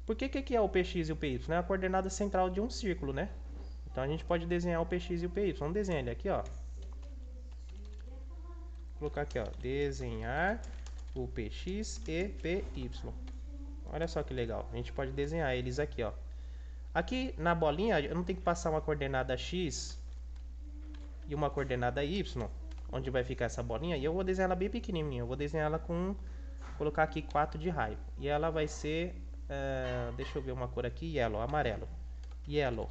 Por que é o PX e o PY? É a coordenada central de um círculo, né? Então a gente pode desenhar o PX e o PY. Vamos desenhar ele aqui, ó. Vou colocar aqui, ó. Desenhar o PX e PY. Olha só que legal. A gente pode desenhar eles aqui, ó. Aqui na bolinha eu não tenho que passar uma coordenada X e uma coordenada Y, onde vai ficar essa bolinha. E eu vou desenhar ela bem pequenininha. Eu vou desenhar ela com... colocar aqui 4 de raio. E ela vai ser... deixa eu ver uma cor aqui. Yellow, amarelo. Yellow.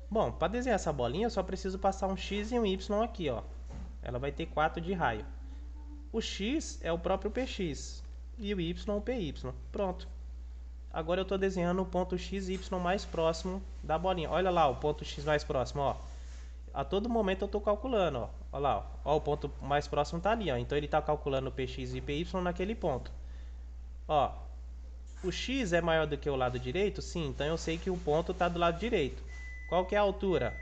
Bom, para desenhar essa bolinha eu só preciso passar um X e um Y aqui, ó. Ela vai ter 4 de raio. O X é o próprio PX e o Y o PY. Pronto. Agora eu estou desenhando o ponto X e Y mais próximo da bolinha. Olha lá o ponto X mais próximo, ó. A todo momento eu estou calculando, ó. Olha lá, ó. Ó, o ponto mais próximo está ali, ó. Então ele está calculando o PX e PY naquele ponto. Ó, o X é maior do que o lado direito? Sim, então eu sei que o ponto está do lado direito. Qual que é a altura?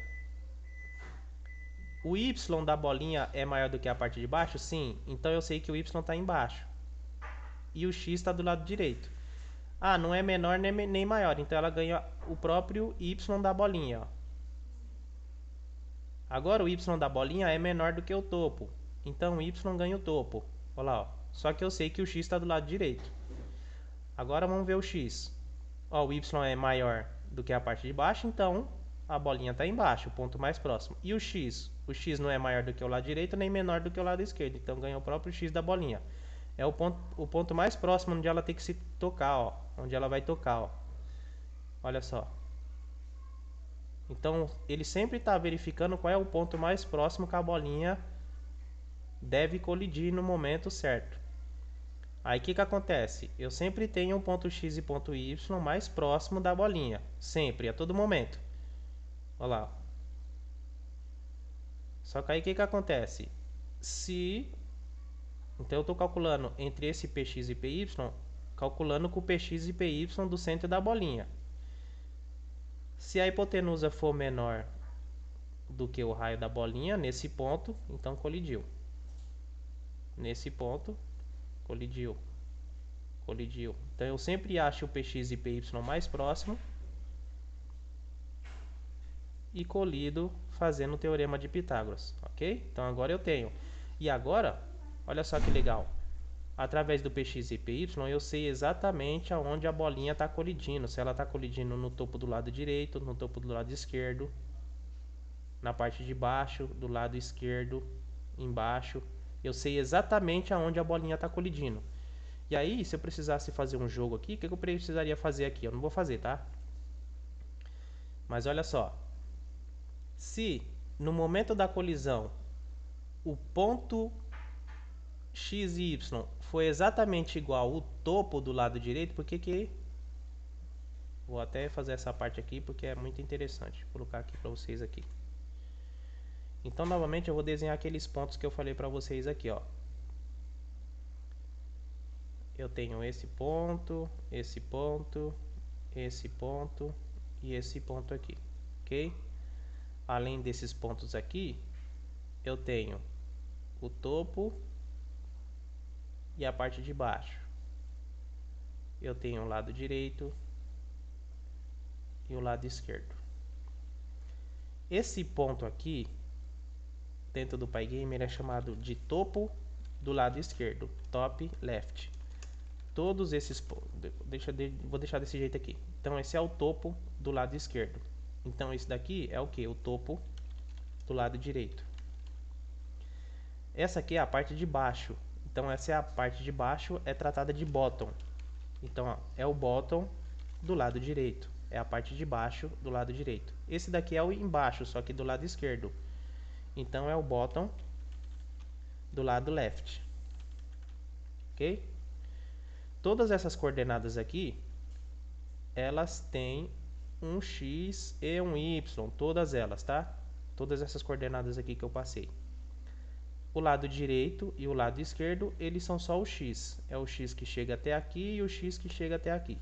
O Y da bolinha é maior do que a parte de baixo? Sim, então eu sei que o Y está embaixo. E o X está do lado direito. Ah, não é menor nem maior, então ela ganha o próprio Y da bolinha, ó. Agora o Y da bolinha é menor do que o topo, então o Y ganha o topo. Olha lá, ó. Só que eu sei que o X está do lado direito. Agora vamos ver o X. Ó, o Y é maior do que a parte de baixo, então a bolinha está embaixo, o ponto mais próximo. E o X? O X não é maior do que o lado direito, nem menor do que o lado esquerdo, então ganha o próprio X da bolinha. É o ponto mais próximo onde ela tem que se tocar, ó. Onde ela vai tocar, ó. Olha só. Então, ele sempre está verificando qual é o ponto mais próximo que a bolinha deve colidir no momento certo. Aí, o que acontece? Eu sempre tenho um ponto X e ponto Y mais próximo da bolinha. Sempre, a todo momento. Olha lá. Só que aí, o que acontece? Então, eu estou calculando entre esse PX e PY, calculando com o PX e PY do centro da bolinha. Se a hipotenusa for menor do que o raio da bolinha, nesse ponto, então colidiu. Nesse ponto, colidiu. Colidiu. Então eu sempre acho o PX e PY mais próximo e colido fazendo o teorema de Pitágoras, ok? Então agora eu tenho. E agora, olha só que legal. Através do PX e PY eu sei exatamente aonde a bolinha está colidindo. Se ela está colidindo no topo do lado direito, no topo do lado esquerdo, na parte de baixo, do lado esquerdo, embaixo. Eu sei exatamente aonde a bolinha está colidindo. E aí, se eu precisasse fazer um jogo aqui, o que eu precisaria fazer aqui? Eu não vou fazer, tá? Mas olha só. Se no momento da colisão o ponto X e Y foi exatamente igual ao topo do lado direito, por que... Vou até fazer essa parte aqui porque é muito interessante. Vou colocar aqui para vocês aqui. Então, novamente, eu vou desenhar aqueles pontos que eu falei para vocês aqui, ó. Eu tenho esse ponto, esse ponto, esse ponto e esse ponto aqui, ok? Além desses pontos aqui, eu tenho o topo e a parte de baixo. Eu tenho o lado direito e o lado esquerdo. Esse ponto aqui, dentro do Pygame, é chamado de topo do lado esquerdo, top left. Todos esses... vou deixar desse jeito aqui. Então, esse é o topo do lado esquerdo. Então, esse daqui é o que? O topo do lado direito. Essa aqui é a parte de baixo. Então, essa é a parte de baixo, é tratada de bottom. Então, ó, é o bottom do lado direito. É a parte de baixo do lado direito. Esse daqui é o embaixo, só que do lado esquerdo. Então, é o bottom do lado left. Ok? Todas essas coordenadas aqui, elas têm um X e um Y, todas elas, tá? Todas essas coordenadas aqui que eu passei. O lado direito e o lado esquerdo, eles são só o X. É o X que chega até aqui e o X que chega até aqui.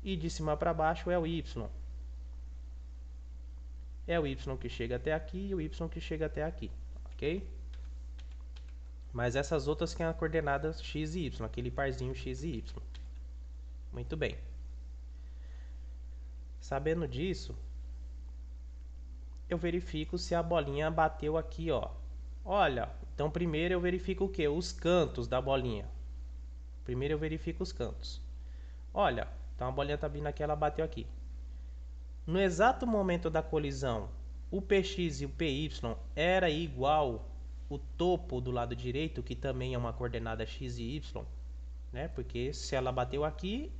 E de cima para baixo é o Y. É o Y que chega até aqui e o Y que chega até aqui, ok? Mas essas outras que é a coordenada x e y, aquele parzinho x e y. Muito bem. Sabendo disso, eu verifico se a bolinha bateu aqui, ó. Olha, então primeiro eu verifico o que? Os cantos da bolinha. Primeiro eu verifico os cantos. Olha, então a bolinha tá vindo aqui, ela bateu aqui. No exato momento da colisão, o PX e o PY era igual o topo do lado direito, que também é uma coordenada x e y, né? Porque se ela bateu aqui,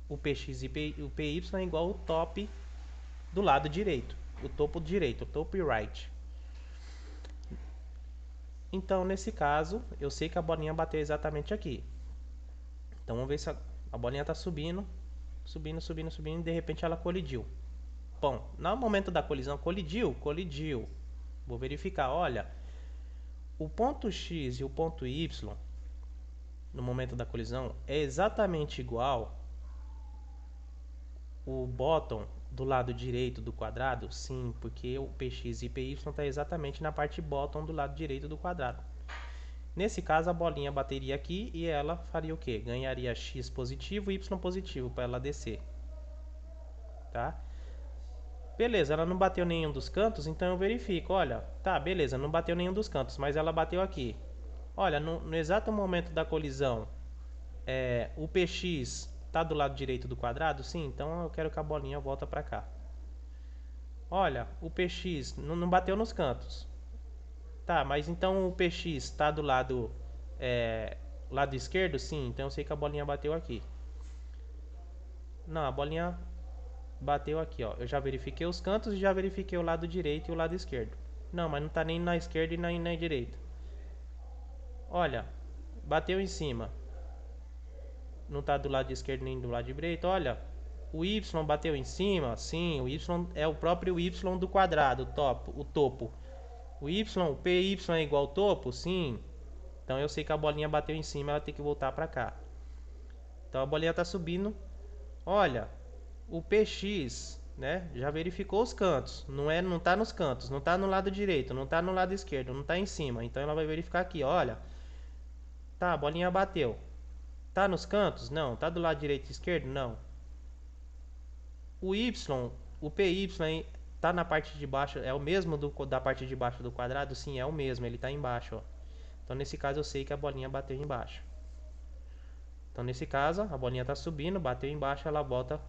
o PX e o PY é igual ao top do lado direito, o topo direito, o top right. Então, nesse caso, eu sei que a bolinha bateu exatamente aqui. Então, vamos ver se a bolinha está subindo, subindo, subindo, subindo, e de repente ela colidiu. Bom, no momento da colisão, colidiu. Vou verificar, olha, o ponto X e o ponto Y, no momento da colisão, é exatamente igual o bottom do lado direito do quadrado? Sim, porque o PX e PY está exatamente na parte bottom do lado direito do quadrado. Nesse caso, a bolinha bateria aqui e ela faria o quê? Ganharia X positivo e Y positivo para ela descer. Tá? Beleza, ela não bateu nenhum dos cantos, então eu verifico. Olha, tá, beleza, não bateu nenhum dos cantos, mas ela bateu aqui. Olha, no exato momento da colisão, o PX está do lado direito do quadrado? Sim, então eu quero que a bolinha volta para cá. Olha, o PX não bateu nos cantos. Tá, mas então o PX está do lado esquerdo? Sim, então eu sei que a bolinha bateu aqui. Não, a bolinha bateu aqui, ó. Eu já verifiquei os cantos e já verifiquei o lado direito e o lado esquerdo. Não, mas não está nem na esquerda e nem na direita. Olha, bateu em cima. Não está do lado esquerdo nem do lado direito. Olha, o Y bateu em cima. Sim, o Y é o próprio Y do quadrado, o topo. O PY é igual ao topo? Sim. Então eu sei que a bolinha bateu em cima, ela tem que voltar para cá. Então a bolinha está subindo. Olha, o PX, né, já verificou os cantos. Não está nos cantos, não está no lado direito, não está no lado esquerdo, não está em cima. Então ela vai verificar aqui, olha. Tá, a bolinha bateu. Tá nos cantos? Não. Tá do lado direito e esquerdo? Não. O Y, o PY tá na parte de baixo, é o mesmo da parte de baixo do quadrado? Sim, é o mesmo, ele tá embaixo, ó. Então nesse caso eu sei que a bolinha bateu embaixo. Então nesse caso a bolinha tá subindo, bateu embaixo, ela volta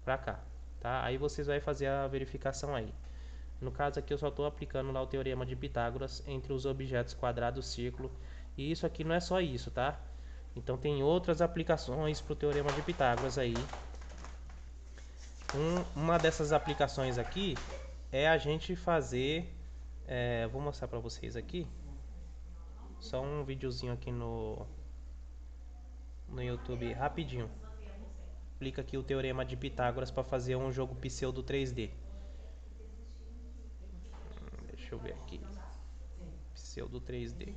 pra cá, tá? Aí vocês vão fazer a verificação aí. No caso aqui eu só estou aplicando lá o teorema de Pitágoras entre os objetos quadrado, círculo. E isso aqui não é só isso, tá? Então tem outras aplicações para o teorema de Pitágoras aí. Uma dessas aplicações aqui é a gente fazer... vou mostrar para vocês aqui. Só um videozinho aqui no YouTube rapidinho. Aplica aqui o teorema de Pitágoras para fazer um jogo pseudo 3D. Deixa eu ver aqui. Pseudo 3D.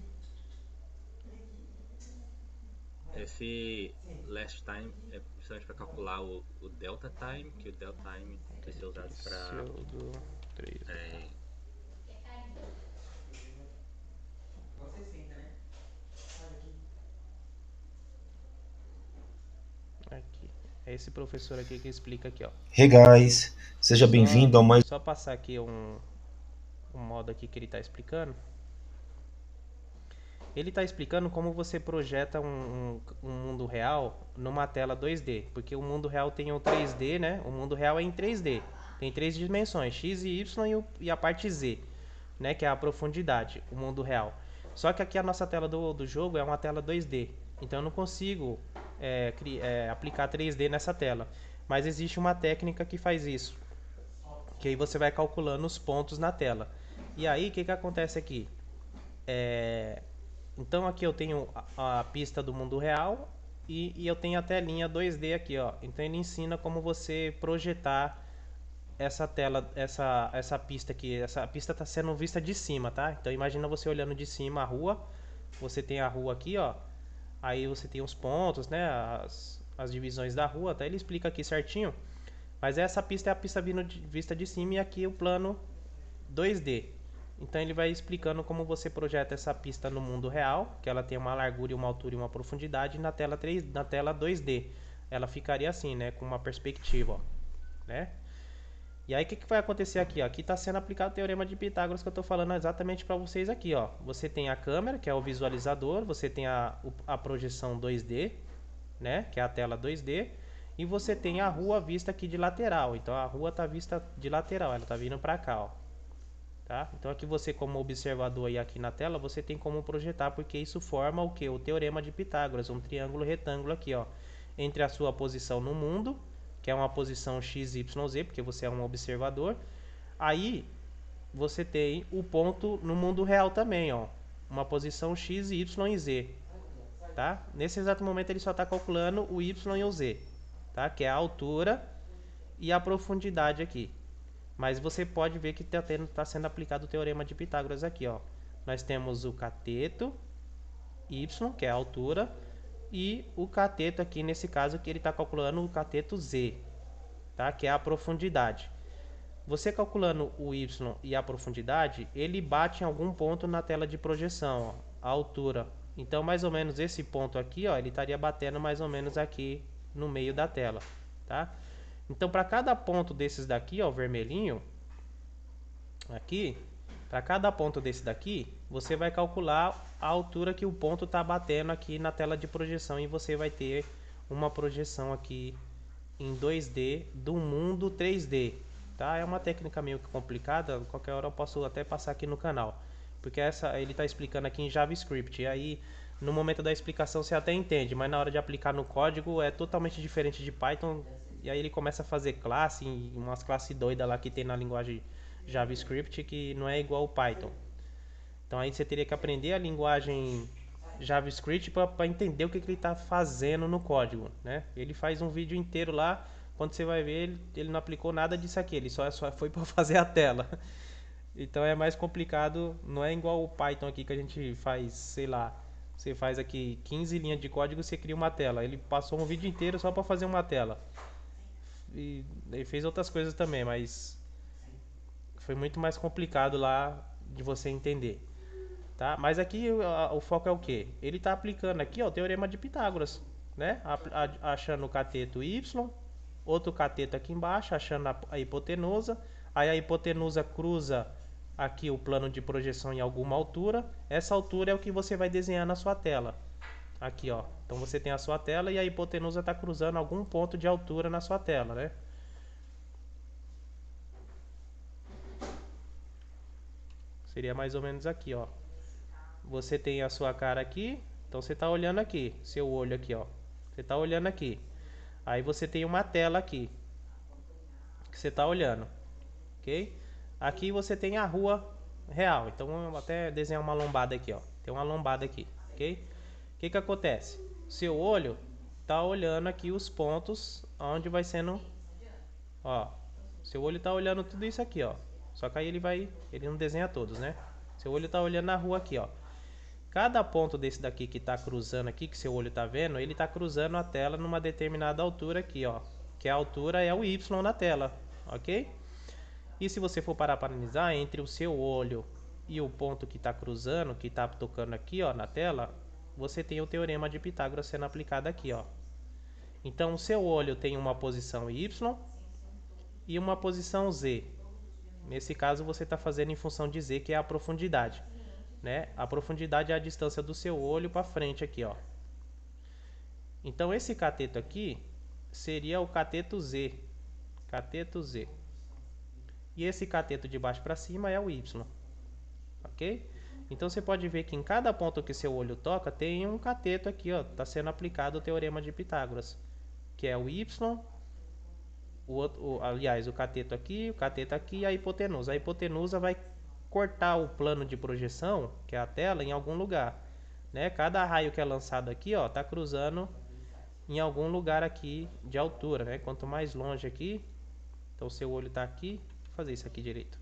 Esse last time é principalmente para calcular o delta time, que o delta time vai ser usado para aqui. É esse professor aqui que explica aqui, ó. Hey guys, seja bem-vindo ao mais... Só passar aqui um modo aqui que ele está explicando. Ele está explicando como você projeta um mundo real numa tela 2D. Porque o mundo real tem o 3D, né? O mundo real é em 3D. Tem 3 dimensões, X e Y e a parte Z, né? Que é a profundidade, o mundo real. Só que aqui a nossa tela do jogo é uma tela 2D. Então eu não consigo aplicar 3D nessa tela. Mas existe uma técnica que faz isso. Que aí você vai calculando os pontos na tela. E aí, o que acontece aqui? Então aqui eu tenho a pista do mundo real e eu tenho a telinha 2D aqui, ó. Então ele ensina como você projetar essa tela, essa pista aqui. Essa pista está sendo vista de cima, tá? Então imagina você olhando de cima a rua. Você tem a rua aqui, ó. Aí você tem os pontos, né? As divisões da rua, tá? Ele explica aqui certinho. Mas essa pista é a pista vista de cima e aqui o plano 2D. Então ele vai explicando como você projeta essa pista no mundo real, que ela tem uma largura, uma altura e uma profundidade, na tela 3, na tela 2D. Ela ficaria assim, né, com uma perspectiva, ó, né? E aí o que vai acontecer aqui, ó? Aqui está sendo aplicado o teorema de Pitágoras que eu estou falando exatamente para vocês aqui, ó. Você tem a câmera, que é o visualizador, você tem a projeção 2D, né, que é a tela 2D, e você tem a rua vista aqui de lateral. Então a rua está vista de lateral, ela está vindo para cá, ó. Tá? Então aqui você, como observador aí aqui na tela, você tem como projetar, porque isso forma o que? O teorema de Pitágoras, um triângulo retângulo aqui, ó, entre a sua posição no mundo, que é uma posição x, y, z, porque você é um observador. Aí você tem o ponto no mundo real também, ó, uma posição x, y e z, tá? Nesse exato momento ele só está calculando o y e o z, tá? Que é a altura e a profundidade aqui. Mas você pode ver que está sendo aplicado o teorema de Pitágoras aqui, ó. Nós temos o cateto y, que é a altura, e o cateto aqui, nesse caso, que ele está calculando o cateto z, tá? Que é a profundidade. Você calculando o y e a profundidade, ele bate em algum ponto na tela de projeção, ó, a altura. Então, mais ou menos esse ponto aqui, ó, ele estaria batendo mais ou menos aqui no meio da tela, tá? Então, para cada ponto desses daqui, ó, o vermelhinho, aqui, para cada ponto desse daqui, você vai calcular a altura que o ponto está batendo aqui na tela de projeção e você vai ter uma projeção aqui em 2D do mundo 3D, tá? É uma técnica meio complicada, qualquer hora eu posso até passar aqui no canal, porque essa ele está explicando aqui em JavaScript, e aí no momento da explicação você até entende, mas na hora de aplicar no código é totalmente diferente de Python, e aí ele começa a fazer classe, umas classes doidas lá que tem na linguagem JavaScript que não é igual ao Python. Então aí você teria que aprender a linguagem JavaScript para entender o que ele está fazendo no código, né? Ele faz um vídeo inteiro lá, quando você vai ver ele não aplicou nada disso aqui, ele só foi para fazer a tela. Então é mais complicado, não é igual o Python aqui que a gente faz, sei lá, você faz aqui 15 linhas de código e você cria uma tela. Ele passou um vídeo inteiro só para fazer uma tela. E ele fez outras coisas também, mas foi muito mais complicado lá de você entender, tá? Mas aqui o foco é o que? Ele está aplicando aqui, ó, o teorema de Pitágoras, né? Achando o cateto y, outro cateto aqui embaixo, achando a hipotenusa. Aí a hipotenusa cruza aqui o plano de projeção em alguma altura. Essa altura é o que você vai desenhar na sua tela. Aqui, ó. Então você tem a sua tela e a hipotenusa está cruzando algum ponto de altura na sua tela, né? Seria mais ou menos aqui, ó. Você tem a sua cara aqui, então você está olhando aqui, seu olho aqui, ó. Você está olhando aqui. Aí você tem uma tela aqui que você está olhando, ok? Aqui você tem a rua real. Então vamos até desenhar uma lombada aqui, ó. Tem uma lombada aqui, ok? O que acontece? Seu olho está olhando aqui os pontos onde vai sendo, ó. Seu olho está olhando tudo isso aqui, ó. Só que aí ele não desenha todos, né? Seu olho está olhando na rua aqui, ó. Cada ponto desse daqui que está cruzando aqui, que seu olho está vendo, ele está cruzando a tela numa determinada altura aqui, ó. Que a altura é o Y na tela, ok? E se você for parar para analisar, entre o seu olho e o ponto que está cruzando, que está tocando aqui, ó, na tela, você tem o teorema de Pitágoras sendo aplicado aqui, ó. Então o seu olho tem uma posição Y e uma posição Z. Nesse caso você está fazendo em função de Z, que é a profundidade, né? A profundidade é a distância do seu olho para frente aqui, ó. Então esse cateto aqui seria o cateto Z. Cateto Z. E esse cateto de baixo para cima é o Y. Ok? Então você pode ver que em cada ponto que seu olho toca tem um cateto aqui, ó. Está sendo aplicado o teorema de Pitágoras, que é o Y, aliás, o cateto aqui e a hipotenusa. A hipotenusa vai cortar o plano de projeção, que é a tela, em algum lugar, né? Cada raio que é lançado aqui, ó, tá cruzando em algum lugar aqui de altura, né? Quanto mais longe aqui, então o seu olho tá aqui, vou fazer isso aqui direito.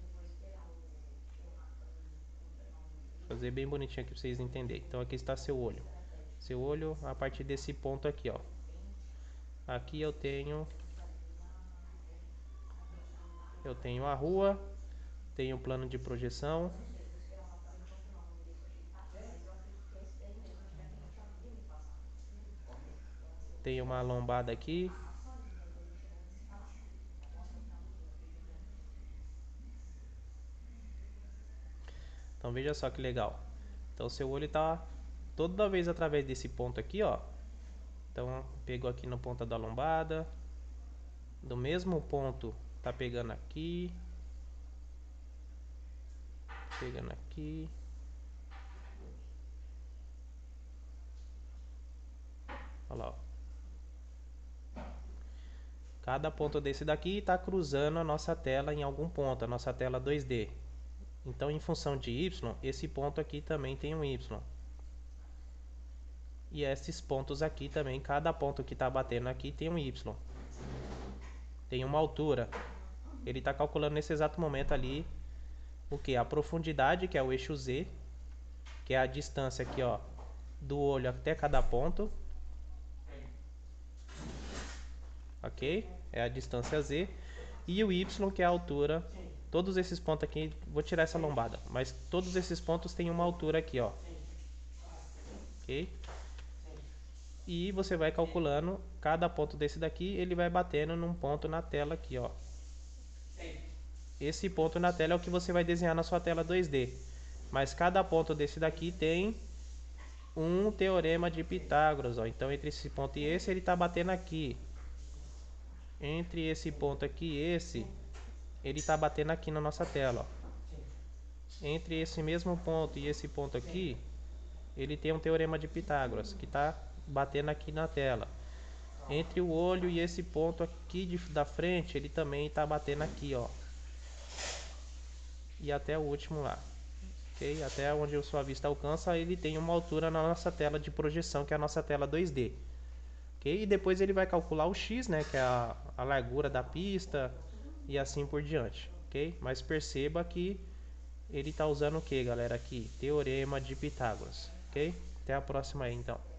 Vou fazer bem bonitinho aqui para vocês entenderem. Então aqui está seu olho. Seu olho a partir desse ponto aqui, ó. Aqui eu tenho a rua, tenho o plano de projeção, tem uma lombada aqui. Então veja só que legal. Então seu olho tá toda vez através desse ponto aqui, ó. Então pegou aqui na ponta da lombada. Do mesmo ponto tá pegando aqui. Pegando aqui. Olha lá, ó. Cada ponto desse daqui está cruzando a nossa tela em algum ponto, a nossa tela 2D. Então, em função de Y, esse ponto aqui também tem um Y. E esses pontos aqui também, cada ponto que está batendo aqui tem um Y. Tem uma altura. Ele está calculando nesse exato momento ali o que? A profundidade, que é o eixo Z, que é a distância aqui, ó, do olho até cada ponto. Ok? É a distância Z. E o Y, que é a altura. Todos esses pontos aqui, vou tirar essa lombada, mas todos esses pontos têm uma altura aqui, ó. Ok? E você vai calculando cada ponto desse daqui, ele vai batendo num ponto na tela aqui, ó. Esse ponto na tela é o que você vai desenhar na sua tela 2D. Mas cada ponto desse daqui tem um teorema de Pitágoras, ó. Então entre esse ponto e esse, ele está batendo aqui. Entre esse ponto aqui e esse, ele está batendo aqui na nossa tela, ó. Entre esse mesmo ponto e esse ponto aqui, ele tem um teorema de Pitágoras, que está batendo aqui na tela. Entre o olho e esse ponto aqui da frente, ele também está batendo aqui, ó. E até o último lá. Ok? Até onde a sua vista alcança, ele tem uma altura na nossa tela de projeção, que é a nossa tela 2D. Ok? E depois ele vai calcular o X, né, que é a largura da pista e assim por diante. Ok? Mas perceba que ele está usando o que, galera? Aqui, teorema de Pitágoras. Ok? Até a próxima aí, então.